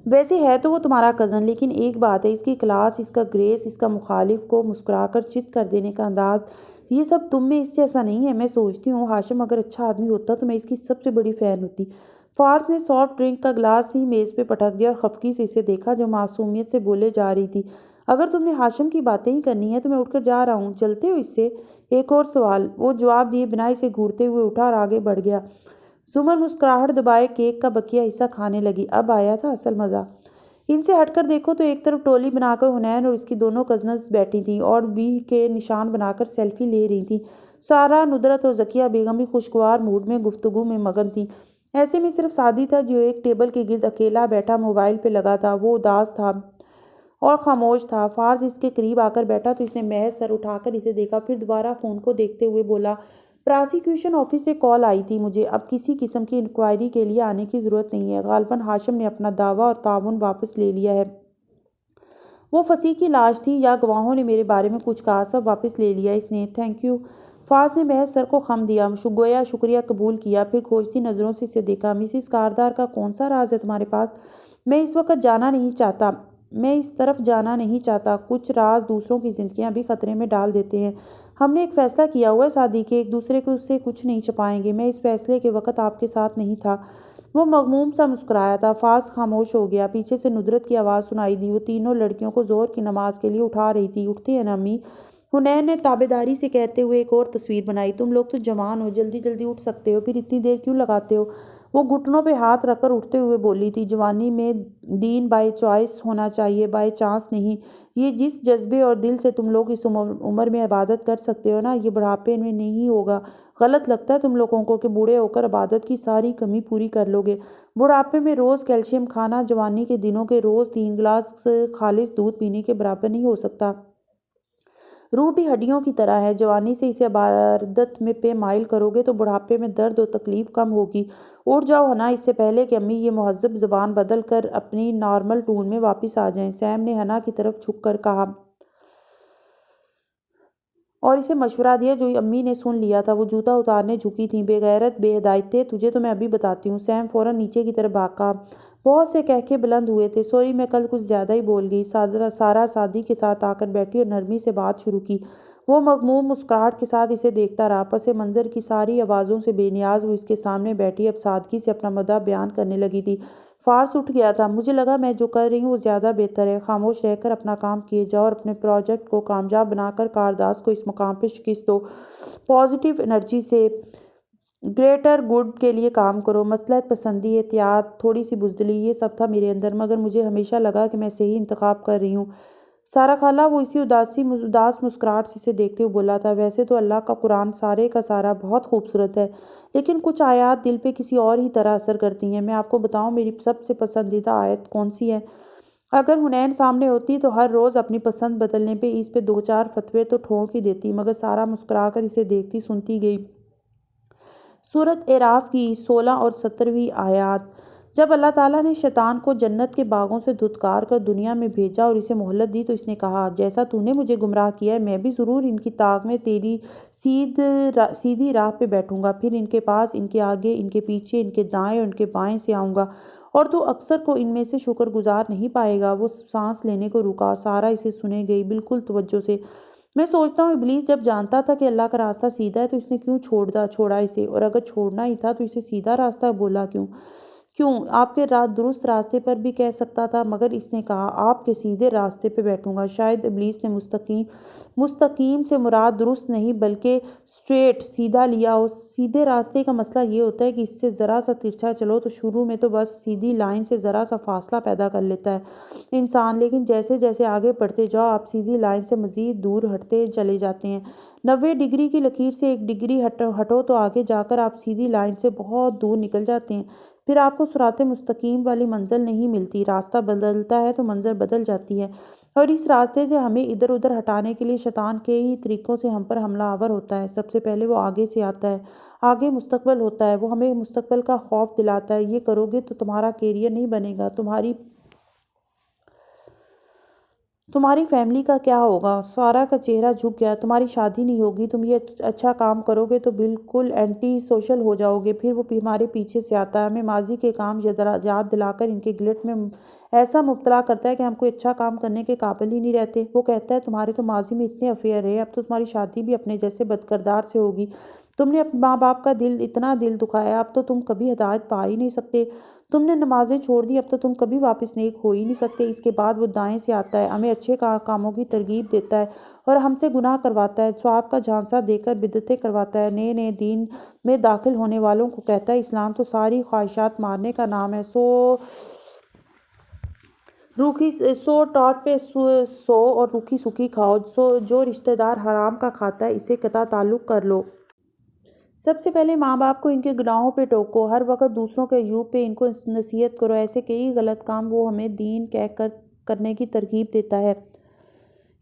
ویسے ہے تو وہ تمہارا کزن، لیکن ایک بات ہے، اس کی کلاس، اس کا گریس، اس کا مخالف کو مسکرا کر چت کر دینے کا انداز، یہ سب تم میں اس جیسا نہیں ہے۔ میں سوچتی ہوں ہاشم اگر اچھا آدمی ہوتا تو میں اس کی سب سے بڑی فین ہوتی۔ فارس نے سافٹ ڈرنک کا گلاس ہی میز پہ پٹک دیا اور خفگی سے اسے دیکھا جو معصومیت سے بولے جا رہی تھی۔ اگر تم نے ہاشم کی باتیں ہی کرنی ہے تو میں اٹھ کر جا رہا ہوں، چلتے ہو اس سے؟ ایک اور سوال۔ وہ جواب دیے بنا اسے گھورتے ہوئے اٹھا اور آگے بڑھ گیا۔ زمر مسکراہٹ دبائے کیک کا بقیہ حصہ کھانے لگی۔ اب آیا تھا اصل مزہ۔ ان سے ہٹ کر دیکھو تو ایک طرف ٹولی بنا کر حنین اور اس کی دونوں کزنز بیٹھی تھیں اور وی کے نشان بنا کر سیلفی لے رہی تھیں۔ سارا، ندرت اور ذکیہ بیگم بھی خوشگوار موڈ میں گفتگو میں مگن تھیں۔ ایسے میں صرف سعدی تھا جو ایک ٹیبل کے گرد اکیلا بیٹھا موبائل پہ لگا تھا۔ وہ اداس تھا اور خاموش تھا۔ فارس اس کے قریب آ کر بیٹھا تو اس نے محض سر اٹھا کر اسے دیکھا، پھر دوبارہ فون کو دیکھتے ہوئے بولا، پراسیکیوشن آفس سے کال آئی تھی مجھے، اب کسی قسم کی انکوائری کے لیے آنے کی ضرورت نہیں ہے۔ غالباً ہاشم نے اپنا دعویٰ اور تعاون واپس لے لیا ہے۔ وہ فصیح کی لاش تھی یا گواہوں نے میرے بارے میں کچھ کہا؟ سب واپس لے لیا اس نے۔ Thank you. فارس نے محض سر کو خم دیا، گویا شکریہ قبول کیا، پھر کھوجتی نظروں سے اسے دیکھا۔ مسز کاردار کا کون سا راز ہے تمہارے پاس؟ میں اس وقت جانا نہیں چاہتا، میں اس طرف جانا نہیں چاہتا۔ کچھ راز دوسروں کی زندگیاں بھی خطرے میں ڈال دیتے ہیں۔ ہم نے ایک فیصلہ کیا ہوا ہے شادی کے، ایک دوسرے کو سے کچھ نہیں چھپائیں گے۔ میں اس فیصلے کے وقت آپ کے ساتھ نہیں تھا۔ وہ مغموم سا مسکرایا تھا۔ فارس خاموش ہو گیا۔ پیچھے سے ندرت کی آواز سنائی دی۔ وہ تینوں لڑکیوں کو ظہر کی نماز کے لیے اٹھا رہی تھی۔ اٹھتے ہیں نا امی؟ حنین نے تابعداری سے کہتے ہوئے ایک اور تصویر بنائی۔ تم لوگ تو جوان ہو، جلدی جلدی اٹھ سکتے ہو، پھر اتنی دیر کیوں لگاتے ہو؟ وہ گھٹنوں پہ ہاتھ رکھ کر اٹھتے ہوئے بولی تھی، جوانی میں دین بائی چوائس ہونا چاہیے، بائی چانس نہیں۔ یہ جس جذبے اور دل سے تم لوگ اس عمر میں عبادت کر سکتے ہو نا، یہ بڑھاپے میں نہیں ہوگا۔ غلط لگتا ہے تم لوگوں کو کہ بوڑھے ہو کر عبادت کی ساری کمی پوری کر لو گے۔ بڑھاپے میں روز کیلشیم کھانا جوانی کے دنوں کے روز 3 گلاس خالص دودھ پینے کے برابر نہیں ہو سکتا۔ روح بھی ہڈیوں کی طرح ہے، جوانی سے اسے عبادت میں پہ مائل کرو گے تو بڑھاپے میں درد و تکلیف کم ہوگی۔ اٹھ جاؤ حنا، اس سے پہلے کہ امی یہ مہذب زبان بدل کر اپنی نارمل ٹون میں واپس آ جائیں۔ سیم نے حنا کی طرف جھک کر کہا اور اسے مشورہ دیا جو امی نے سن لیا تھا۔ وہ جوتا اتارنے جھکی تھیں۔ بے غیرت، بے ہدایتیں، تجھے تو میں ابھی بتاتی ہوں۔ سیم فوراً نیچے کی طرف بھاگا۔ بہت سے کہکے بلند ہوئے تھے۔ سوری، میں کل کچھ زیادہ ہی بول گئی۔ سارا سعدی کے ساتھ آ کر بیٹھی اور نرمی سے بات شروع کی۔ وہ مغموم مسکراہٹ کے ساتھ اسے دیکھتا رہا۔ پس منظر کی ساری آوازوں سے بے نیاز وہ اس کے سامنے بیٹھی اب سادگی سے اپنا مدعا بیان کرنے لگی تھی۔ فارس اٹھ گیا تھا۔ مجھے لگا میں جو کر رہی ہوں وہ زیادہ بہتر ہے۔ خاموش رہ کر اپنا کام کیے جاؤ اور اپنے پروجیکٹ کو کامیاب بنا کر کارداز کو اس مقام پہ شکست دو۔ پازیٹیو انرجی سے گریٹر گڈ کے لیے کام کرو۔ مصلحت پسندی، احتیاط، تھوڑی سی بزدلی، یہ سب تھا میرے اندر، مگر مجھے ہمیشہ لگا کہ میں صحیح انتخاب کر رہی ہوں۔ سارا خالہ، وہ اسی اداس مسکراہٹ سے اسے دیکھتے ہوئے بولا تھا، ویسے تو اللہ کا قرآن سارے کا سارا بہت خوبصورت ہے، لیکن کچھ آیات دل پہ کسی اور ہی طرح اثر کرتی ہیں۔ میں آپ کو بتاؤں میری سب سے پسندیدہ آیت کون سی ہے؟ اگر حنین سامنے ہوتی تو ہر روز اپنی پسند بدلنے پہ اس پہ 2-4 فتوے تو ٹھونک ہی دیتی، مگر سارا مسکرا کر اسے دیکھتی سنتی گئی۔ سورۃ اعراف کی 16 اور 17ویں آیات۔ جب اللہ تعالیٰ نے شیطان کو جنت کے باغوں سے دھتکار کر دنیا میں بھیجا اور اسے مہلت دی تو اس نے کہا، جیسا تو نے مجھے گمراہ کیا ہے میں بھی ضرور ان کی طاق میں تیری سیدھی راہ پہ بیٹھوں گا، پھر ان کے پاس، ان کے آگے، ان کے پیچھے، ان کے دائیں اور ان کے بائیں سے آؤں گا، اور تو اکثر کو ان میں سے شکر گزار نہیں پائے گا۔ وہ سانس لینے کو رکا۔ سارا اسے سنے گئی بالکل توجہ سے۔ میں سوچتا ہوں ابلیس جب جانتا تھا کہ اللہ کا راستہ سیدھا ہے تو اس نے کیوں چھوڑا اسے، اور اگر چھوڑنا ہی تھا تو اسے سیدھا راستہ بولا کیوں؟ آپ کے درست راستے پر بھی کہہ سکتا تھا، مگر اس نے کہا آپ کے سیدھے راستے پہ بیٹھوں گا۔ شاید ابلیس نے مستقیم سے مراد درست نہیں بلکہ سٹریٹ، سیدھا لیا ہو۔ سیدھے راستے کا مسئلہ یہ ہوتا ہے کہ اس سے ذرا سا ترچھا چلو تو شروع میں تو بس سیدھی لائن سے ذرا سا فاصلہ پیدا کر لیتا ہے انسان، لیکن جیسے جیسے آگے بڑھتے جاؤ آپ سیدھی لائن سے مزید دور ہٹتے چلے جاتے ہیں۔ 90 ڈگری کی لکیر سے 1 ڈگری ہٹو تو آگے جا کر آپ سیدھی لائن سے بہت دور نکل جاتے ہیں، پھر آپ کو صراط مستقیم والی منزل نہیں ملتی۔ راستہ بدلتا ہے تو منزل بدل جاتی ہے، اور اس راستے سے ہمیں ادھر ادھر ہٹانے کے لیے شیطان کے ہی طریقوں سے ہم پر حملہ آور ہوتا ہے۔ سب سے پہلے وہ آگے سے آتا ہے، آگے مستقبل ہوتا ہے، وہ ہمیں مستقبل کا خوف دلاتا ہے، یہ کرو گے تو تمہارا کیریئر نہیں بنے گا، تمہاری فیملی کا کیا ہوگا؟ سارا کا چہرہ جھک گیا۔ تمہاری شادی نہیں ہوگی، تم یہ اچھا کام کرو گے تو بالکل اینٹی سوشل ہو جاؤ گے، پھر وہ ہمارے پیچھے سے آتا ہے، ہمیں ماضی کے کام یاد دلا کر ان کے گلٹ میں ایسا مبتلا کرتا ہے کہ ہم کوئی اچھا کام کرنے کے قابل ہی نہیں رہتے۔ وہ کہتا ہے تمہارے تو ماضی میں اتنے افیئر رہے، اب تو تمہاری شادی بھی اپنے جیسے بدکردار سے ہوگی، تم نے اپنے ماں باپ کا اتنا دل دکھایا، اب تو تم کبھی ہدایت پا ہی نہیں سکتے۔ تم نے نمازیں چھوڑ دی، اب تو تم کبھی واپس نیک ہو ہی نہیں سکتے۔ اس کے بعد وہ دائیں سے آتا ہے، ہمیں اچھے کاموں کی ترغیب دیتا ہے اور ہم سے گناہ کرواتا ہے، ثواب کا جھانسا دے کر بدعتیں کرواتا ہے، نئے نئے دین میں داخل ہونے والوں کو کہتا ہے اسلام تو ساری خواہشات مارنے کا نام ہے، سو ٹاٹ پہ سو اور روکھی سوکھی کھاؤ، جو رشتہ دار حرام کا کھاتا ہے اسے قطع تعلق کر لو۔ سب سے پہلے ماں باپ کو ان کے گناہوں پہ ٹوکو، ہر وقت دوسروں کے عیوب پہ ان کو نصیحت کرو، ایسے کئی غلط کام وہ ہمیں دین کہہ کر کرنے کی ترغیب دیتا ہے۔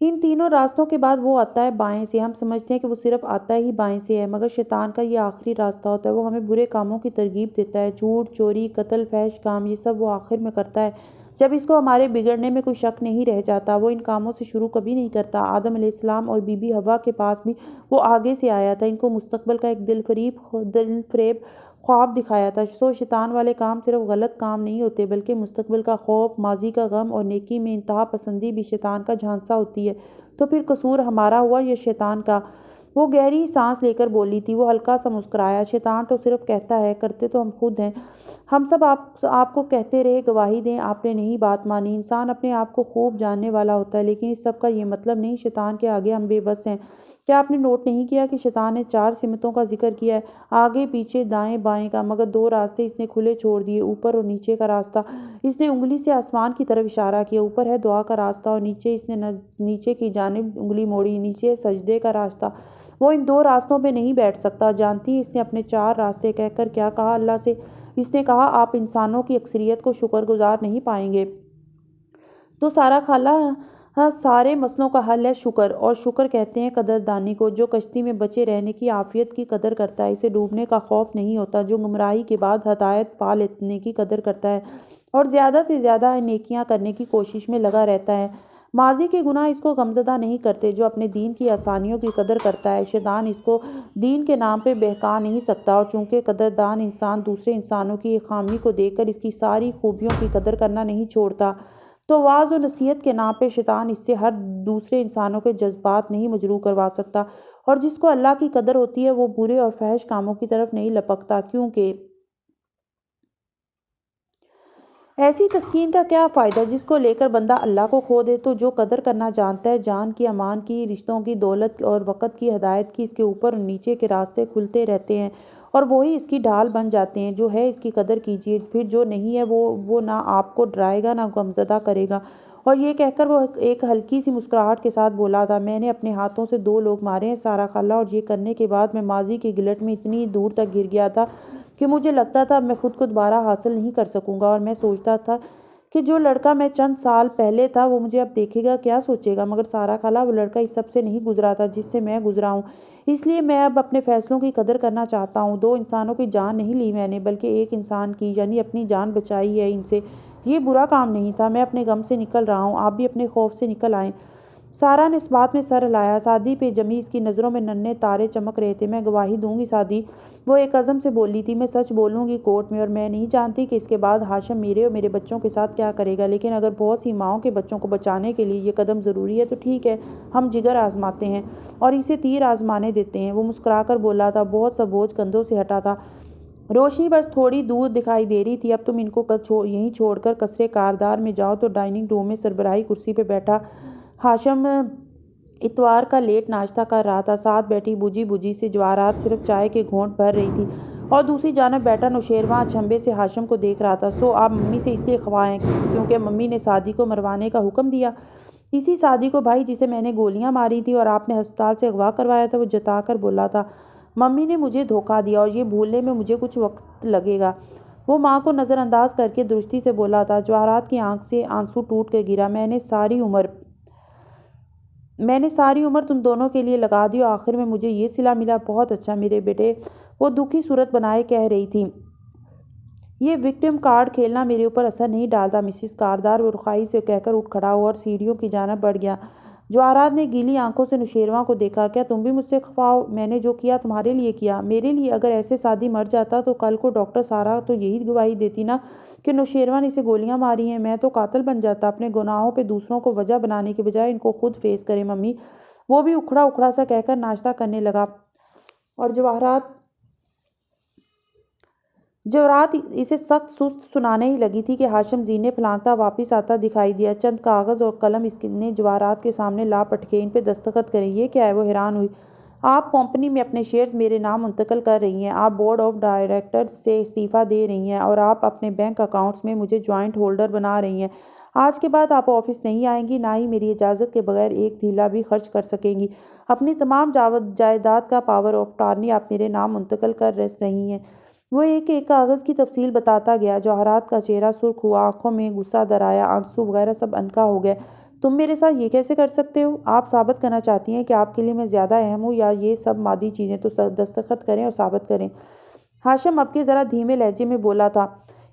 ان تینوں راستوں کے بعد وہ آتا ہے بائیں سے۔ ہم سمجھتے ہیں کہ وہ صرف آتا ہی بائیں سے ہے، مگر شیطان کا یہ آخری راستہ ہوتا ہے۔ وہ ہمیں برے کاموں کی ترغیب دیتا ہے، جھوٹ، چوری، قتل، فحش کام، یہ سب وہ آخر میں کرتا ہے جب اس کو ہمارے بگڑنے میں کوئی شک نہیں رہ جاتا۔ وہ ان کاموں سے شروع کبھی نہیں کرتا۔ آدم علیہ السلام اور بی بی حوا کے پاس بھی وہ آگے سے آیا تھا، ان کو مستقبل کا ایک دل فریب خواب دکھایا تھا۔ شیطان والے کام صرف غلط کام نہیں ہوتے، بلکہ مستقبل کا خوف، ماضی کا غم اور نیکی میں انتہا پسندی بھی شیطان کا جھانسا ہوتی ہے۔ تو پھر قصور ہمارا ہوا یا شیطان کا؟ وہ گہری سانس لے کر بولی تھی، وہ ہلکا سا مسکرایا۔ شیطان تو صرف کہتا ہے، کرتے تو ہم خود ہیں۔ ہم سب آپ کو کہتے رہے، گواہی دیں، آپ نے نہیں بات مانی۔ انسان اپنے آپ کو خوب جاننے والا ہوتا ہے، لیکن اس سب کا یہ مطلب نہیں شیطان کے آگے ہم بے بس ہیں۔ کیا آپ نے نوٹ نہیں کیا کہ شیطان نے 4 سمتوں کا ذکر کیا ہے، آگے پیچھے دائیں بائیں کا، مگر 2 راستے اس نے کھلے چھوڑ دیے، اوپر اور نیچے کا راستہ۔ اس نے انگلی سے آسمان کی طرف اشارہ کیا، اوپر ہے دعا کا راستہ اور نیچے اس نے نیچے کی جانب انگلی موڑی، نیچے سجدے کا راستہ۔ وہ ان 2 راستوں پہ نہیں بیٹھ سکتا۔ جانتی ہیں اس نے اپنے 4 راستے کہہ کر کیا کہا اللہ سے؟ اس نے کہا آپ انسانوں کی اکثریت کو شکر گزار نہیں پائیں گے۔ تو سارا خالہ، سارے مسئلوں کا حل ہے شکر، اور شکر کہتے ہیں قدردانی کو۔ جو کشتی میں بچے رہنے کی عافیت کی قدر کرتا ہے، اسے ڈوبنے کا خوف نہیں ہوتا۔ جو گمراہی کے بعد ہدایت پا لینے کی قدر کرتا ہے اور زیادہ سے زیادہ نیکیاں کرنے کی کوشش میں لگا رہتا ہے، ماضی کے گناہ اس کو غمزدہ نہیں کرتے۔ جو اپنے دین کی آسانیوں کی قدر کرتا ہے، شیطان اس کو دین کے نام پہ بہکا نہیں سکتا، اور چونکہ قدردان انسان دوسرے انسانوں کی ایک خامی کو دیکھ کر اس کی ساری خوبیوں کی قدر کرنا نہیں چھوڑتا، تو واعظ و نصیحت کے نام پہ شیطان اس سے ہر دوسرے انسانوں کے جذبات نہیں مجروح کروا سکتا، اور جس کو اللہ کی قدر ہوتی ہے وہ برے اور فحش کاموں کی طرف نہیں لپکتا، کیونکہ ایسی تسکین کا کیا فائدہ جس کو لے کر بندہ اللہ کو کھو دے؟ تو جو قدر کرنا جانتا ہے، جان کی، امان کی، رشتوں کی، دولت اور وقت کی، ہدایت کی، اس کے اوپر اور نیچے کے راستے کھلتے رہتے ہیں اور وہی اس کی ڈھال بن جاتے ہیں۔ جو ہے اس کی قدر کیجیے، پھر جو نہیں ہے وہ نہ آپ کو ڈرائے گا نہ غمزدہ کرے گا۔ اور یہ کہہ کر وہ ایک ہلکی سی مسکراہٹ کے ساتھ بولا تھا، میں نے اپنے ہاتھوں سے 2 لوگ مارے ہیں سارا خالہ، اور یہ کرنے کے بعد میں ماضی کی گلٹ میں اتنی دور تک گر گیا تھا کہ مجھے لگتا تھا اب میں خود کو دوبارہ حاصل نہیں کر سکوں گا، اور میں سوچتا تھا کہ جو لڑکا میں چند سال پہلے تھا وہ مجھے اب دیکھے گا کیا سوچے گا؟ مگر سارا خالہ، وہ لڑکا اس سب سے نہیں گزرا تھا جس سے میں گزرا ہوں، اس لیے میں اب اپنے فیصلوں کی قدر کرنا چاہتا ہوں۔ 2 انسانوں کی جان نہیں لی میں نے، بلکہ ایک انسان کی، یعنی اپنی جان بچائی ہے ان سے۔ یہ برا کام نہیں تھا، میں اپنے غم سے نکل رہا ہوں، آپ بھی اپنے خوف سے نکل آئیں۔ سارا نے اس بات میں سر ہلایا۔ سعدی پہ جمی اس کی نظروں میں ننھے تارے چمک رہے تھے۔ میں گواہی دوں گی سعدی، وہ ایک عزم سے بولی تھی، میں سچ بولوں گی کورٹ میں، اور میں نہیں جانتی کہ اس کے بعد ہاشم میرے اور میرے بچوں کے ساتھ کیا کرے گا، لیکن اگر بہت سی ماؤں کے بچوں کو بچانے کے لیے یہ قدم ضروری ہے تو ٹھیک ہے، ہم جگر آزماتے ہیں اور اسے تیر آزمانے دیتے ہیں۔ وہ مسکرا کر بولا تھا، بہت سا بوجھ کندھوں سے ہٹا تھا، روشنی بس تھوڑی دور دکھائی دے رہی تھی۔ اب تم ان کو یہیں چھوڑ کر قصرِ کاردار میں جاؤ۔ تو ڈائننگ روم میں سربراہی کرسی پہ بیٹھا ہاشم اتوار کا لیٹ ناشتہ کر رہا تھا، ساتھ بیٹھی بوجھی سے جواہرات صرف چائے کے گھونٹ بھر رہی تھی، اور دوسری جانب بیٹھا نوشیروان اچنبھے سے ہاشم کو دیکھ رہا تھا۔ سو آپ ممی سے اس لیے خفا ہیں کیونکہ ممی نے سعدی کو مروانے کا حکم دیا؟ اسی سعدی کو بھائی جسے میں نے گولیاں ماری تھی اور آپ نے ہسپتال سے اغوا کروایا تھا؟ وہ جتا کر بولا تھا، ممی نے مجھے دھوکہ دیا اور یہ بھولنے میں مجھے کچھ وقت لگے گا۔ وہ ماں کو نظر انداز کر کے درستی سے بولا تھا۔ جواہرات کی آنکھ سے آنسو ٹوٹ کے گرا، میں نے ساری عمر تم دونوں کے لیے لگا دی اور آخر میں مجھے یہ صلہ ملا، بہت اچھا میرے بیٹے، وہ دکھی صورت بنائے کہہ رہی تھی۔ یہ وکٹم کارڈ کھیلنا میرے اوپر اثر نہیں ڈالتا مسز کاردار، وہ رخائی سے کہہ کر اٹھ کھڑا ہوا اور سیڑھیوں کی جانب بڑھ گیا۔ جواہرات نے گیلی آنکھوں سے نوشیروان کو دیکھا، کیا تم بھی مجھ سے خفا ہو؟ میں نے جو کیا تمہارے لیے کیا، میرے لیے؟ اگر ایسے سعدی مر جاتا تو کل کو ڈاکٹر سارا تو یہی گواہی دیتی نا کہ نوشیروان نے اسے گولیاں ماری ہیں، میں تو قاتل بن جاتا۔ اپنے گناہوں پہ دوسروں کو وجہ بنانے کے بجائے ان کو خود فیس کریں ممی، وہ بھی اکھڑا اکھڑا سا کہہ کر ناشتہ کرنے لگا۔ اور جواہرات اسے سخت سست سنانے ہی لگی تھی کہ ہاشم زینے پھلانگتا واپس آتا دکھائی دیا۔ چند کاغذ اور قلم اس نے جواہرات کے سامنے لا پٹکے۔ ان پہ دستخط کریں۔ یہ کیا ہے؟ وہ حیران ہوئی۔ آپ کمپنی میں اپنے شیئرز میرے نام منتقل کر رہی ہیں، آپ بورڈ آف ڈائریکٹرز سے استعفیٰ دے رہی ہیں اور آپ اپنے بینک اکاؤنٹس میں مجھے جوائنٹ ہولڈر بنا رہی ہیں۔ آج کے بعد آپ آفس نہیں آئیں گی، نہ ہی میری اجازت کے بغیر ایک دھیلا بھی خرچ کر سکیں گی۔ اپنی تمام جائیداد کا پاور آف اٹارنی آپ میرے نام منتقل کر رہی ہیں۔ وہ ایک ایک کاغذ کی تفصیل بتاتا گیا۔ جواہرات کا چہرہ سرخ ہوا، آنکھوں میں غصہ در آیا، آنسو وغیرہ سب انکا ہو گئے۔ تم میرے ساتھ یہ کیسے کر سکتے ہو؟ آپ ثابت کرنا چاہتی ہیں کہ آپ کے لیے میں زیادہ اہم ہوں یا یہ سب مادی چیزیں؟ تو دستخط کریں اور ثابت کریں۔ ہاشم اب کے ذرا دھیمے لہجے میں بولا تھا۔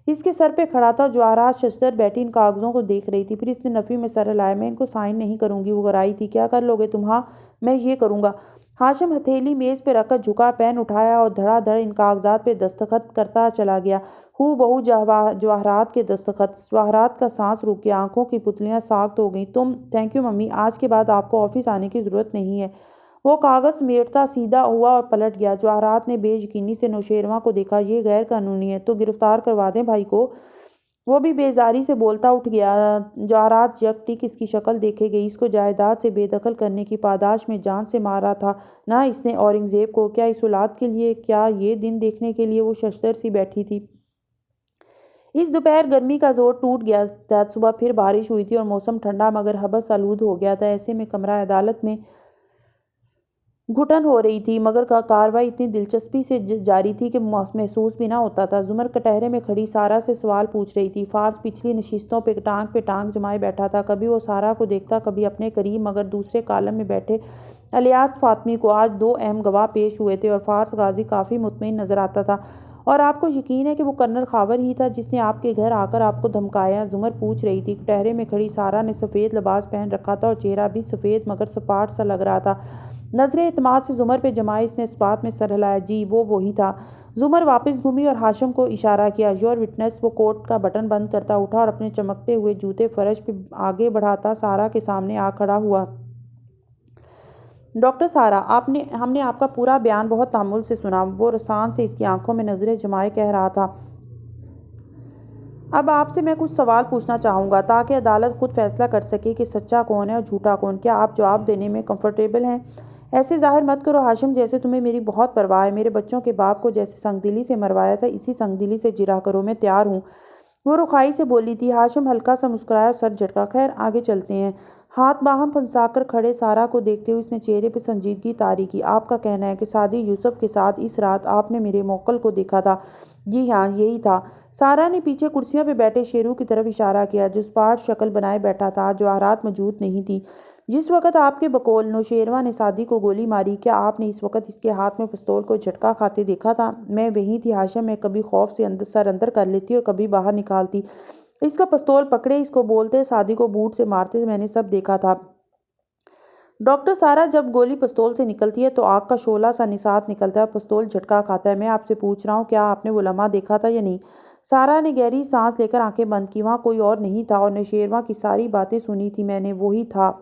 اس کے سر پہ کھڑا تھا۔ جواہرات ششدر بیٹھی ان کاغذوں کو دیکھ رہی تھی، پھر اس نے نفی میں سر ہلایا۔ میں ان کو سائن نہیں کروں گی۔ وہ گرائی تھی۔ کیا کر لوگے تم؟ ہاں، میں یہ کروں گا۔ ہاشم ہتھیلی میز پہ رکھ کر جھکا، پین اٹھایا اور دھڑا دھڑ ان کاغذات پہ دستخط کرتا چلا گیا۔ ہو بہو جواہرات کے دستخط۔ جواہرات کا سانس رک گیا، آنکھوں کی پتلیاں ساخت ہو گئیں۔ تھینک یو ممی، آج کے بعد آپ کو آفس آنے کی ضرورت نہیں ہے۔ وہ کاغذ سمیٹتا سیدھا ہوا اور پلٹ گیا۔ جواہرات نے بے یقینی سے نوشیروان کو دیکھا۔ یہ غیر قانونی ہے، تو گرفتار کروا دیں بھائی کو۔ وہ بھی بیزاری سے بولتا اٹھ گیا۔ جواہرات یک ٹک اس کی شکل دیکھے گئی۔ اس کو جائیداد سے بے دخل کرنے کی پاداش میں جان سے مارا تھا نا اس نے اورنگزیب کو؟ کیا اس اولاد کے لیے؟ کیا یہ دن دیکھنے کے لیے؟ وہ ششدر سی بیٹھی تھی۔ اس دوپہر گرمی کا زور ٹوٹ گیا تھا۔ صبح پھر بارش ہوئی تھی اور موسم ٹھنڈا مگر حبس آلود ہو گیا تھا۔ ایسے میں کمرہ عدالت میں گھٹن ہو رہی تھی، مگر کارروائی اتنی دلچسپی سے جاری تھی کہ محسوس بھی نہ ہوتا تھا۔ زمر کٹہرے میں کھڑی سارا سے سوال پوچھ رہی تھی۔ فارس پچھلی نشستوں پہ ٹانگ جمائے بیٹھا تھا۔ کبھی وہ سارا کو دیکھتا، کبھی اپنے قریب مگر دوسرے کالم میں بیٹھے الیاس فاطمی کو۔ آج دو اہم گواہ پیش ہوئے تھے اور فارس غازی کافی مطمئن نظر آتا تھا۔ اور آپ کو یقین ہے کہ وہ کرنل خاور ہی تھا جس نے آپ کے گھر آ کر آپ کو دھمکایا؟ زمر پوچھ رہی تھی۔ کٹہرے میں کھڑی سارا نے سفید لباس پہن رکھا تھا اور چہرہ بھی سفید مگر سپاٹ سا لگ رہا تھا۔ نظریں اعتماد سے زمر پہ جمائے اس نے اس بات میں سر ہلایا۔ جی، وہ وہی تھا۔ زمر واپس گھومی اور ہاشم کو اشارہ کیا۔ Your witness. وہ کوٹ کا بٹن بند کرتا اٹھا اور اپنے چمکتے ہوئے جوتے فرش پہ آگے بڑھاتا سارا کے سامنے آ کھڑا ہوا۔ ڈاکٹر سارا، ہم نے آپ کا پورا بیان بہت تامل سے سنا۔ وہ رسان سے اس کی آنکھوں میں نظریں جمائے کہہ رہا تھا۔ اب آپ سے میں کچھ سوال پوچھنا چاہوں گا تاکہ عدالت خود فیصلہ کر سکے کہ سچا کون ہے اور جھوٹا کون۔ کیا آپ جواب دینے میں کمفرٹیبل ہیں؟ ایسے ظاہر مت کرو ہاشم جیسے تمہیں میری بہت پرواہ ہے۔ میرے بچوں کے باپ کو جیسے سنگ دلی سے مروایا تھا اسی سنگ دلی سے جرح کرو، میں تیار ہوں۔ وہ رخائی سے بولی تھی۔ ہاشم ہلکا سا مسکرایا اور سر جھٹکا۔ خیر، آگے چلتے ہیں۔ ہاتھ باہم پھنسا کر کھڑے سارا کو دیکھتے ہوئے اس نے چہرے پہ سنجیدگی طاری کی۔ آپ کا کہنا ہے کہ سعدی یوسف کے ساتھ اس رات آپ نے میرے موکل کو دیکھا تھا؟ جی ہاں، یہی تھا۔ سارا نے پیچھے کرسیوں پہ بیٹھے شیروں کی طرف اشارہ کیا جو سپاٹ شکل بنائے بیٹھا تھا۔ جواہرات موجود نہیں تھی۔ جس وقت آپ کے بقول نوشیروان نے سعدی کو گولی ماری، کیا آپ نے اس وقت اس کے ہاتھ میں پستول کو جھٹکا کھاتے دیکھا تھا؟ میں وہیں تھی ہاشم۔ میں کبھی خوف سے سر اندر کر لیتی اور کبھی باہر نکالتی۔ اس کا پستول پکڑے، اس کو بولتے، سعدی کو بوٹ سے مارتے، میں نے سب دیکھا تھا۔ ڈاکٹر سارا، جب گولی پستول سے نکلتی ہے تو آگ کا شعلہ سا نسات نکلتا ہے اور پستول جھٹکا کھاتا ہے۔ میں آپ سے پوچھ رہا ہوں کیا آپ نے وہ لمحہ دیکھا تھا یا نہیں؟ سارا نے گہری سانس لے کر آنکھیں بند کی۔ وہاں کوئی اور نہیں تھا اور نوشیروان کی ساری باتیں سنی تھی میں نے، وہی تھا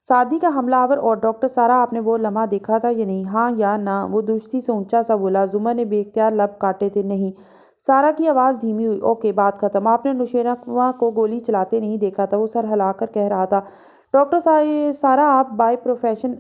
سعدی کا حملہ آور۔ اور ڈاکٹر سارا، آپ نے وہ لمحہ دیکھا تھا یا نہیں؟ ہاں یا نہ؟ وہ درستی سے اونچا سا بولا۔ زمر نے بے اختیار لب کاٹے تھے۔ نہیں۔ سارا کی آواز دھیمی ہوئی۔ اوکے، بات ختم۔ آپ نے نوشیروان کو گولی چلاتے نہیں دیکھا تھا؟ وہ سر ہلا کر کہہ رہا تھا۔ ڈاکٹر سارا، آپ بائی پروفیشن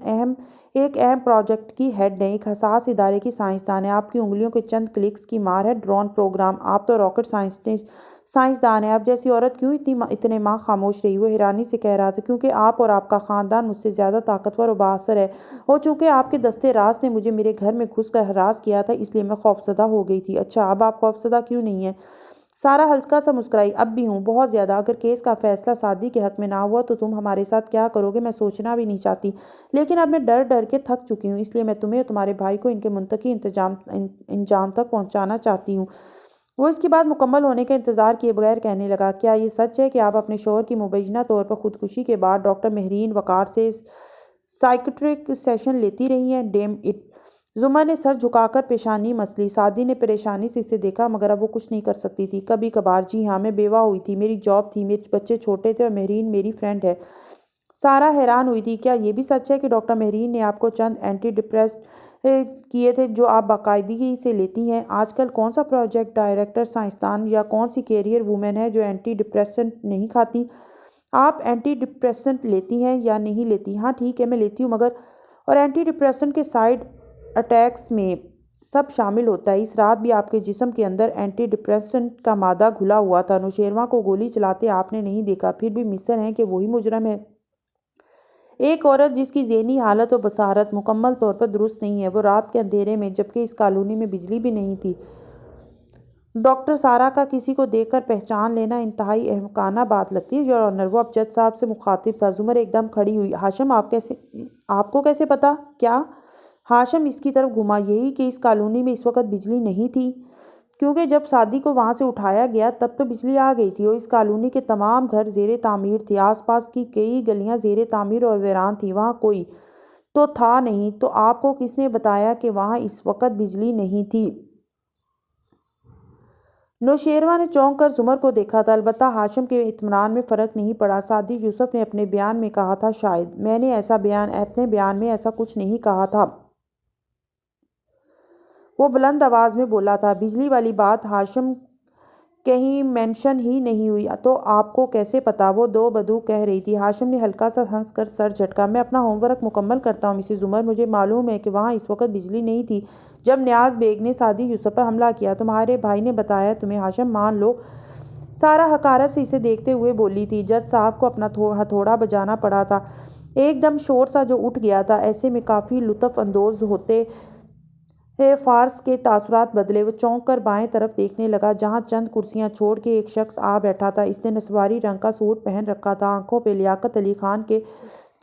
ایک اہم پروجیکٹ کی ہیڈ ہیں، ایک حساس ادارے کی سائنسدان ہیں۔ آپ کی انگلیوں کے چند کلکس کی مار ہے ڈرون پروگرام۔ آپ تو راکٹ سائنسدان ہیں۔ آپ جیسی عورت کیوں اتنے ماہ خاموش رہی؟ وہ حیرانی سے کہہ رہا تھا۔ کیونکہ آپ اور آپ کا خاندان مجھ سے زیادہ طاقتور اور بااثر ہے، اور چونکہ آپ کے دستے راز نے مجھے میرے گھر میں گھس کر ہراس کیا تھا اس لیے میں خوفزدہ ہو گئی تھی۔ اچھا، اب آپ خوفزدہ کیوں نہیں ہیں؟ سارا ہلکا سا مسکرائی۔ اب بھی ہوں، بہت زیادہ۔ اگر کیس کا فیصلہ سعدی کے حق میں نہ ہوا تو تم ہمارے ساتھ کیا کرو گے میں سوچنا بھی نہیں چاہتی، لیکن اب میں ڈر ڈر کے تھک چکی ہوں، اس لیے میں تمہیں اور تمہارے بھائی کو ان کے منطقی انجام تک پہنچانا چاہتی ہوں۔ وہ اس کی بات مکمل ہونے کا انتظار کیے بغیر کہنے لگا۔ کیا یہ سچ ہے کہ آپ اپنے شوہر کی مبینہ طور پر خودکشی کے بعد ڈاکٹر مہرین وقار سے سائیکیٹرک سیشن لیتی رہی ہیں؟ Damn it! زمر نے سر جھکا کر پیشانی مس لی۔ سعدی نے پریشانی سے اسے دیکھا مگر اب وہ کچھ نہیں کر سکتی تھی۔ کبھی کبھار۔ جی ہاں، میں بیوہ ہوئی تھی، میری جاب تھی، میرے بچے چھوٹے تھے اور مہرین میری فرینڈ ہے۔ سارا حیران ہوئی تھی۔ کیا یہ بھی سچ ہے کہ ڈاکٹر مہرین نے آپ کو چند اینٹی کیے تھے جو آپ باقاعدگی سے لیتی ہیں؟ آج کل کون سا پروجیکٹ ڈائریکٹر، سائنسدان یا کون سی کیریئر وومن ہے جو اینٹی ڈپریسنٹ نہیں کھاتی؟ آپ اینٹی ڈپریسنٹ لیتی ہیں یا نہیں لیتی؟ ہاں ٹھیک ہے میں لیتی ہوں، مگر اور اینٹی ڈپریسنٹ کے سائیڈ اٹیکس میں سب شامل ہوتا ہے۔ اس رات بھی آپ کے جسم کے اندر اینٹی ڈپریسنٹ کا مادہ گھلا ہوا تھا۔ نوشیروان کو گولی چلاتے آپ نے نہیں دیکھا، پھر بھی مصر ہیں کہ وہی مجرم ہے۔ ایک عورت جس کی ذہنی حالت و بصارت مکمل طور پر درست نہیں ہے، وہ رات کے اندھیرے میں، جبکہ اس کالونی میں بجلی بھی نہیں تھی۔ ڈاکٹر سارا کا کسی کو دیکھ کر پہچان لینا انتہائی احمقانہ بات لگتی ہے یور آنر۔ وہ اب جج صاحب سے مخاطب تھا۔ زمر ایک دم کھڑی ہوئی۔ ہاشم آپ کو کیسے پتا؟ کیا؟ ہاشم اس کی طرف گھما۔ یہی کہ اس کالونی میں اس وقت بجلی نہیں تھی، کیونکہ جب سعدی کو وہاں سے اٹھایا گیا تب تو بجلی آ گئی تھی اور اس کالونی کے تمام گھر زیر تعمیر تھے۔ آس پاس کی کئی گلیاں زیر تعمیر اور ویران تھیں۔ وہاں کوئی تو تھا نہیں، تو آپ کو کس نے بتایا کہ وہاں اس وقت بجلی نہیں تھی؟ نوشیروان نے چونک کر زمر کو دیکھا تھا۔ البتہ ہاشم کے اطمینان میں فرق نہیں پڑا۔ سعدی یوسف نے اپنے بیان میں کہا تھا، شاید میں نے اپنے بیان میں ایسا کچھ نہیں کہا تھا۔ وہ بلند آواز میں بولا تھا۔ بجلی والی بات ہاشم کہیں مینشن ہی نہیں ہوئی، تو آپ کو کیسے پتا؟ وہ دو بدو کہہ رہی تھی۔ ہاشم نے ہلکا سا ہنس کر سر جھٹکا۔ میں اپنا ہوم ورک مکمل کرتا ہوں مسز زمر۔ مجھے معلوم ہے کہ وہاں اس وقت بجلی نہیں تھی جب نیاز بیگ نے سعدی یوسف پر حملہ کیا۔ تمہارے بھائی نے بتایا تمہیں؟ ہاشم مان لو۔ سارا حقارت سے اسے دیکھتے ہوئے بولی تھی۔ جج صاحب کو اپنا ہتھوڑا بجانا پڑا تھا۔ ایک دم شور سا جو اٹھ گیا تھا، ایسے میں کافی لطف اندوز ہوتے فارس کے تاثرات بدلے۔ وہ چونک کر بائیں طرف دیکھنے لگا جہاں چند کرسیاں چھوڑ کے ایک شخص آ بیٹھا تھا۔ اس نے نسواری رنگ کا سوٹ پہن رکھا تھا، آنکھوں پہ لیاقت علی خان کے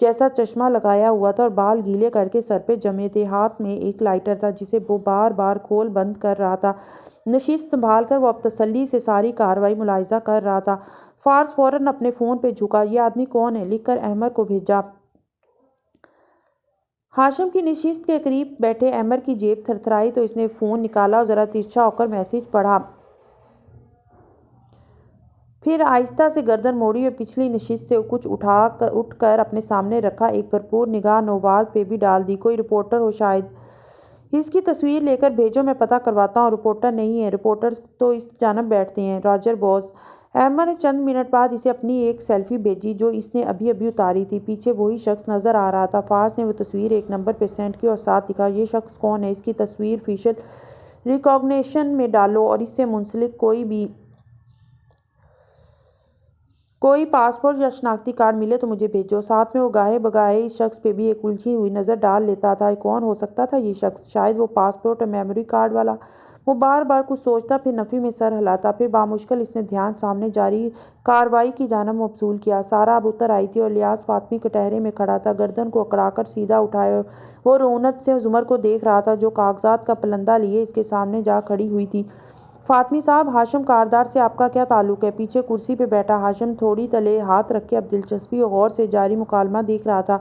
جیسا چشمہ لگایا ہوا تھا اور بال گیلے کر کے سر پہ جمے تھے۔ ہاتھ میں ایک لائٹر تھا جسے وہ بار بار کھول بند کر رہا تھا۔ نشست سنبھال کر وہ اب تسلی سے ساری کارروائی ملاحظہ کر رہا تھا۔ فارس فوراً اپنے فون پہ جھکا۔ یہ آدمی کون ہے؟ لکھ کر احمر کو بھیجا۔ ہاشم کی نشست کے قریب بیٹھے احمر کی جیب تھرتھرائی تو اس نے فون نکالا اور ذرا ترچھا ہو کر میسج پڑھا۔ پھر آہستہ سے گردن موڑی اور پچھلی نشست سے کچھ اٹھ کر اپنے سامنے رکھا۔ ایک بھرپور نگاہ نوواد پہ بھی ڈال دی۔ کوئی رپورٹر ہو شاید، اس کی تصویر لے کر بھیجو، میں پتہ کرواتا ہوں۔ رپورٹر نہیں ہے، رپورٹر تو اس جانب بیٹھتے ہیں، راجر باس۔ احمد نے چند منٹ بعد اسے اپنی ایک سیلفی بھیجی جو اس نے ابھی اتاری تھی۔ پیچھے وہی شخص نظر آ رہا تھا۔ فارس نے وہ تصویر ایک نمبر پہ سینڈ کی اور ساتھ لکھا، یہ شخص کون ہے؟ اس کی تصویر فیشل ریکگنیشن میں ڈالو اور اس سے منسلک کوئی پاسپورٹ یا شناختی کارڈ ملے تو مجھے بھیجو۔ ساتھ میں وہ گاہے بگاہے اس شخص پہ بھی ایک الجھی ہوئی نظر ڈال لیتا تھا۔ کون ہو سکتا تھا یہ شخص؟ شاید وہ پاسپورٹ اور میموری کارڈ والا۔ وہ بار بار کچھ سوچتا، پھر نفی میں سر ہلاتا، پھر بامشکل اس نے دھیان سامنے جاری کارروائی کی جانب مبذول کیا۔ سارا اب اتر آئی تھی اور الیاس فاطمی کٹہرے میں کھڑا تھا، گردن کو اکڑا کر سیدھا اٹھائے۔ وہ رعونت سے زمر کو دیکھ رہا تھا جو کاغذات کا پلندہ لیے اس کے سامنے جا کھڑی ہوئی تھی۔ فاطمی صاحب، ہاشم کاردار سے آپ کا کیا تعلق ہے؟ پیچھے کرسی پہ بیٹھا ہاشم تھوڑی تلے ہاتھ رکھ کے اب دلچسپی اور غور سے جاری مکالمہ دیکھ رہا تھا۔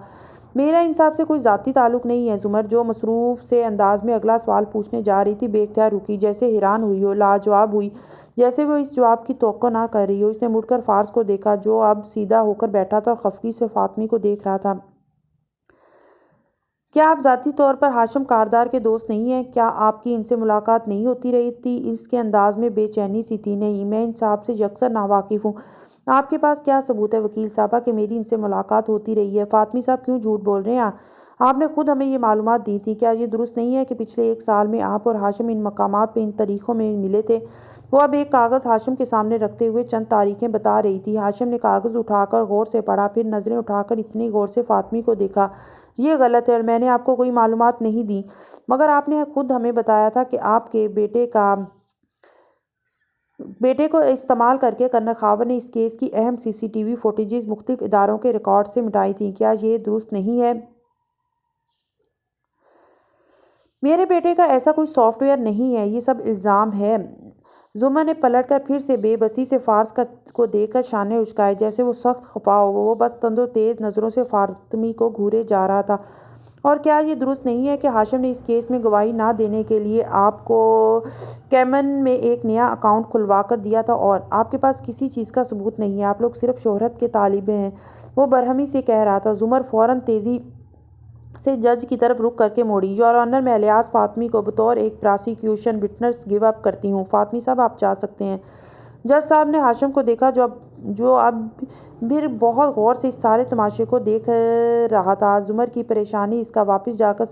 میرا ان صاحب سے کوئی ذاتی تعلق نہیں ہے۔ زمر جو مصروف سے انداز میں اگلا سوال پوچھنے جا رہی تھی، بے اختیار رکی، جیسے حیران ہوئی ہو، لاجواب ہوئی، جیسے وہ اس جواب کی توقع نہ کر رہی ہو۔ اس نے مڑ کر فارس کو دیکھا جو اب سیدھا ہو کر بیٹھا تھا اور خفگی سے فاطمی کو دیکھ رہا تھا۔ کیا آپ ذاتی طور پر ہاشم کاردار کے دوست نہیں ہیں؟ کیا آپ کی ان سے ملاقات نہیں ہوتی رہی تھی؟ اس کے انداز میں بے چینی سی تھی۔ نہیں، میں ان صاحب سے یکسر ناواقف ہوں۔ آپ کے پاس کیا ثبوت ہے وکیل صاحبہ کہ میری ان سے ملاقات ہوتی رہی ہے؟ فاطمی صاحب کیوں جھوٹ بول رہے ہیں؟ آپ نے خود ہمیں یہ معلومات دی تھی۔ کیا یہ درست نہیں ہے کہ پچھلے ایک سال میں آپ اور ہاشم ان مقامات پہ ان تاریخوں میں ملے تھے؟ وہ اب ایک کاغذ ہاشم کے سامنے رکھتے ہوئے چند تاریخیں بتا رہی تھی۔ ہاشم نے کاغذ اٹھا کر غور سے پڑھا، پھر نظریں اٹھا کر اتنی غور سے فاطمی کو دیکھا، یہ غلط ہے اور میں نے آپ کو کوئی معلومات نہیں دی، مگر آپ نے خود ہمیں بتایا تھا کہ آپ کے بیٹے کو استعمال کر کے کرنل خاور نے اس کیس کی اہم سی سی ٹی وی فوٹیجز مختلف اداروں کے ریکارڈ سے مٹائی تھیں۔ کیا یہ درست نہیں ہے؟ میرے بیٹے کا ایسا کوئی سافٹ ویئر نہیں ہے، یہ سب الزام ہے۔ زمر نے پلٹ کر پھر سے بے بسی سے فارس کو دیکھ کر شانے اچکائے جیسے وہ سخت خفا ہو۔ وہ بس تند و تیز نظروں سے فاطمی کو گھورے جا رہا تھا۔ اور کیا یہ درست نہیں ہے کہ ہاشم نے اس کیس میں گواہی نہ دینے کے لیے آپ کو کیمن میں ایک نیا اکاؤنٹ کھلوا کر دیا تھا اور آپ کے پاس کسی چیز کا ثبوت نہیں ہے، آپ لوگ صرف شہرت کے طالب ہیں؟ وہ برہمی سے کہہ رہا تھا۔ زمر فوراً تیزی سے جج کی طرف رخ کر کے موڑی۔ یور آنر، میں الیاس فاطمی کو بطور ایک پراسیکیوشن وٹنس گیو اپ کرتی ہوں۔ فاطمی صاحب، آپ جا سکتے ہیں۔ جج صاحب نے ہاشم کو دیکھا جو اب بھی بہت غور سے اس سارے تماشے کو دیکھ رہا تھا۔ زمر کی پریشانی، اس کا واپس جا کر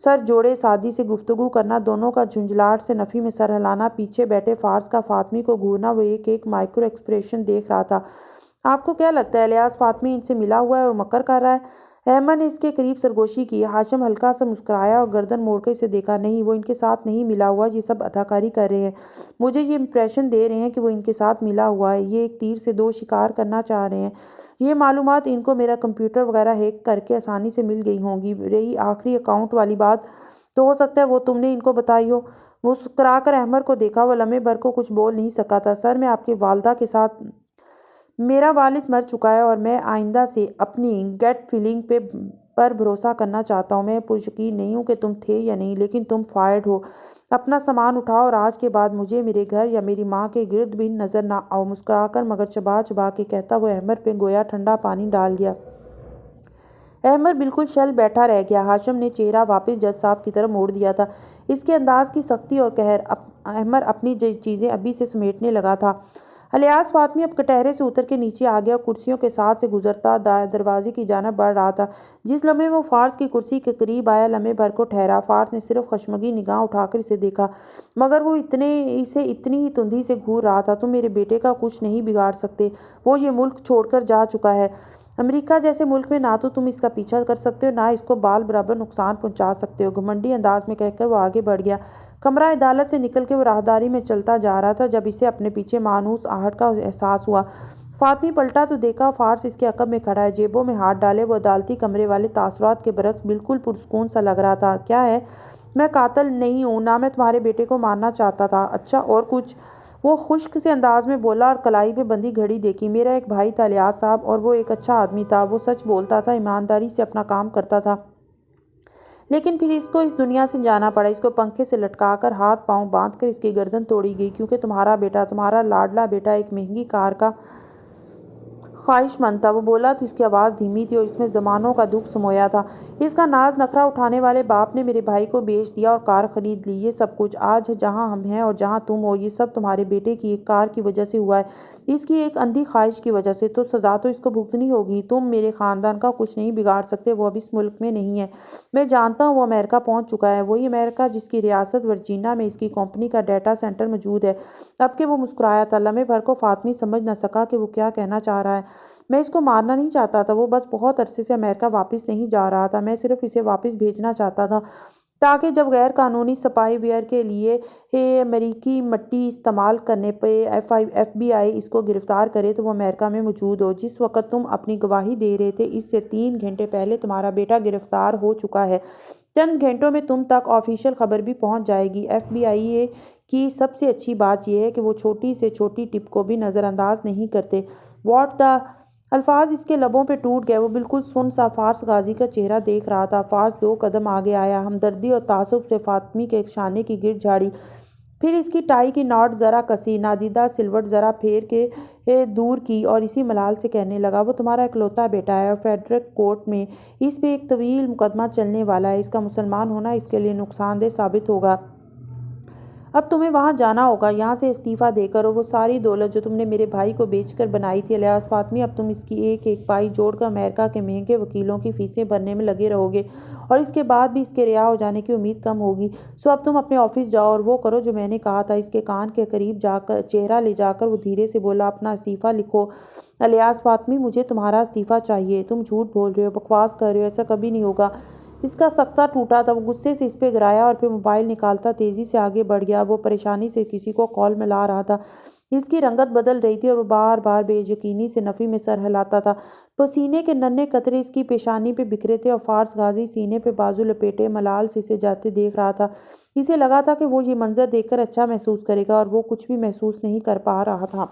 سر جوڑے سادی سے گفتگو کرنا، دونوں کا جھنجھلاہٹ سے نفی میں سر ہلانا، پیچھے بیٹھے فارس کا فاطمی کو گھورنا، وہ ایک ایک مائکرو ایکسپریشن دیکھ رہا تھا۔ آپ کو کیا لگتا ہے الیاس فاطمی ان سے ملا ہوا ہے اور مکر کر رہا ہے؟ احمد نے اس کے قریب سرگوشی کی۔ ہاشم ہلکا سا مسکرایا اور گردن موڑ کر اسے دیکھا۔ نہیں، وہ ان کے ساتھ نہیں ملا ہوا، یہ سب اداکاری کر رہے ہیں۔ مجھے یہ امپریشن دے رہے ہیں کہ وہ ان کے ساتھ ملا ہوا ہے۔ یہ ایک تیر سے دو شکار کرنا چاہ رہے ہیں۔ یہ معلومات ان کو میرا کمپیوٹر وغیرہ ہیک کر کے آسانی سے مل گئی ہوں گی۔ رہی آخری اکاؤنٹ والی بات، تو ہو سکتا ہے وہ تم نے ان کو بتائی ہو۔ مسکرا کر احمد کو دیکھا، وہ لمحے بھر کو کچھ بول نہیں سکا تھا۔ سر، میں آپ کی والدہ کے ساتھ، میرا والد مر چکا ہے اور میں آئندہ سے اپنی گٹ فیلنگ پر بھروسہ کرنا چاہتا ہوں۔ میں پریشان نہیں ہوں کہ تم تھے یا نہیں، لیکن تم فائرڈ ہو۔ اپنا سامان اٹھاؤ اور آج کے بعد مجھے میرے گھر یا میری ماں کے گرد بھی نظر نہ آؤ۔ مسکرا کر مگر چبا چبا کے کہتا وہ احمد پہ گویا ٹھنڈا پانی ڈال گیا۔ احمد بالکل شل بیٹھا رہ گیا۔ ہاشم نے چہرہ واپس جج صاحب کی طرف موڑ دیا تھا۔ اس کے انداز کی سختی اور قہر۔ احمد اپنی چیزیں ابھی سے سمیٹنے لگا تھا۔ الیاس فاطمی اب کٹہرے سے اتر کے نیچے آ گیا اور کرسیوں کے ساتھ سے گزرتا دروازے کی جانب بڑھ رہا تھا۔ جس لمحے وہ فارس کی کرسی کے قریب آیا، لمحے بھر کو ٹھہرا۔ فارس نے صرف خشمگین نگاہ اٹھا کر اسے دیکھا، مگر وہ اسے اتنی ہی تندی سے گھور رہا تھا۔ تم میرے بیٹے کا کچھ نہیں بگاڑ سکتے، وہ یہ ملک چھوڑ کر جا چکا ہے۔ امریکہ جیسے ملک میں نہ تو تم اس کا پیچھا کر سکتے ہو، نہ اس کو بال برابر نقصان پہنچا سکتے ہو، گھمنڈی انداز میں کہہ کر وہ آگے بڑھ گیا۔ کمرہ عدالت سے نکل کے وہ راہداری میں چلتا جا رہا تھا جب اسے اپنے پیچھے مانوس آہٹ کا احساس ہوا۔ فاطمی پلٹا تو دیکھا فارس اس کے عقب میں کھڑا ہے، جیبوں میں ہاتھ ڈالے۔ وہ عدالتی کمرے والے تاثرات کے برعکس بالکل پرسکون سا لگ رہا تھا۔ کیا ہے؟ میں قاتل نہیں ہوں، نہ میں تمہارے بیٹے کو مارنا چاہتا تھا۔ اچھا، اور کچھ؟ وہ خشک سے انداز میں بولا اور کلائی پہ بندھی گھڑی دیکھی۔ میرا ایک بھائی تھا الیاس صاحب، اور وہ ایک اچھا آدمی تھا۔ وہ سچ بولتا تھا، ایمانداری سے اپنا کام کرتا تھا، لیکن پھر اس کو اس دنیا سے جانا پڑا۔ اس کو پنکھے سے لٹکا کر ہاتھ پاؤں باندھ کر اس کی گردن توڑی گئی، کیونکہ تمہارا بیٹا، تمہارا لاڈلا بیٹا ایک مہنگی کار کا خواہش مند تھا۔ وہ بولا تو اس کی آواز دھیمی تھی اور اس میں زمانوں کا دکھ سمویا تھا۔ اس کا ناز نخرا اٹھانے والے باپ نے میرے بھائی کو بیچ دیا اور کار خرید لی۔ یہ سب کچھ آج جہاں ہم ہیں اور جہاں تم ہو، یہ سب تمہارے بیٹے کی ایک کار کی وجہ سے ہوا ہے، اس کی ایک اندھی خواہش کی وجہ سے۔ تو سزا تو اس کو بھگتنی ہوگی۔ تم میرے خاندان کا کچھ نہیں بگاڑ سکتے، وہ اب اس ملک میں نہیں ہے۔ میں جانتا ہوں وہ امریکہ پہنچ چکا ہے، وہی امریکہ جس کی ریاست ورجینیا میں اس کی کمپنی کا ڈیٹا سینٹر موجود ہے۔ اب کہ وہ مسکرایا تھا، لمحے بھر کو فاطمی سمجھ نہ سکا کہ وہ کیا کہنا چاہ رہا ہے۔ میں اس کو مارنا نہیں چاہتا تھا، وہ بس بہت عرصے سے امریکہ واپس نہیں جا رہا تھا۔ میں صرف اسے واپس بھیجنا چاہتا تھا تاکہ جب غیر قانونی سپائی ویئر کے لیے امریکی مٹی استعمال کرنے پہ ایف بی آئی اس کو گرفتار کرے تو وہ امریکہ میں موجود ہو۔ جس وقت تم اپنی گواہی دے رہے تھے، اس سے 3 گھنٹے پہلے تمہارا بیٹا گرفتار ہو چکا ہے۔ چند گھنٹوں میں تم تک آفیشیل خبر بھی پہنچ جائے گی۔ ایف بی آئی کی سب سے اچھی بات یہ ہے کہ وہ چھوٹی سے چھوٹی ٹپ کو بھی نظر انداز نہیں کرتے۔ What the! الفاظ اس کے لبوں پہ ٹوٹ گئے۔ وہ بالکل سن سا فارس غازی کا چہرہ دیکھ رہا تھا۔ فارس 2 قدم آگے آیا، ہمدردی اور تعصب سے فاطمی کے شانے کی گرد جھاڑی، پھر اس کی ٹائی کی ناٹ ذرا کسی، نادیدہ سلوٹ ذرا پھیر کے دور کی اور اسی ملال سے کہنے لگا، وہ تمہارا اکلوتا بیٹا ہے اور فیڈرل کورٹ میں اس پہ ایک طویل مقدمہ چلنے والا ہے۔ اس کا مسلمان ہونا اس کے لیے نقصان دہ ثابت ہوگا۔ اب تمہیں وہاں جانا ہوگا، یہاں سے استعفیٰ دے کر، اور وہ ساری دولت جو تم نے میرے بھائی کو بیچ کر بنائی تھی۔ الیاس فاطمی، اب تم اس کی ایک ایک پائی جوڑ کر امریکہ کے مہنگے وکیلوں کی فیسیں بھرنے میں لگے رہو گے، اور اس کے بعد بھی اس کے رہا ہو جانے کی امید کم ہوگی۔ سو اب تم اپنے آفس جاؤ اور وہ کرو جو میں نے کہا تھا۔ اس کے کان کے قریب جا کر چہرہ لے جا کر وہ دھیرے سے بولا، اپنا استعفیٰ لکھو۔ الیاس فاطمی، مجھے تمہارا استعفیٰ چاہیے۔ تم جھوٹ بول رہے ہو، بکواس کر رہے ہو، ایسا کبھی نہیں ہوگا۔ اس کا سکتہ ٹوٹا تھا۔ وہ غصے سے اس پہ گرایا اور پھر موبائل نکالتا تیزی سے آگے بڑھ گیا۔ وہ پریشانی سے کسی کو کال ملا رہا تھا۔ اس کی رنگت بدل رہی تھی اور وہ بار بار بے یقینی سے نفی میں سر ہلاتا تھا۔ پسینے کے ننھے قطرے اس کی پیشانی پہ بکھرے تھے اور فارس غازی سینے پہ بازو لپیٹے ملال سے اسے جاتے دیکھ رہا تھا۔ اسے لگا تھا کہ وہ یہ منظر دیکھ کر اچھا محسوس کرے گا، اور وہ کچھ بھی محسوس نہیں کر پا رہا تھا۔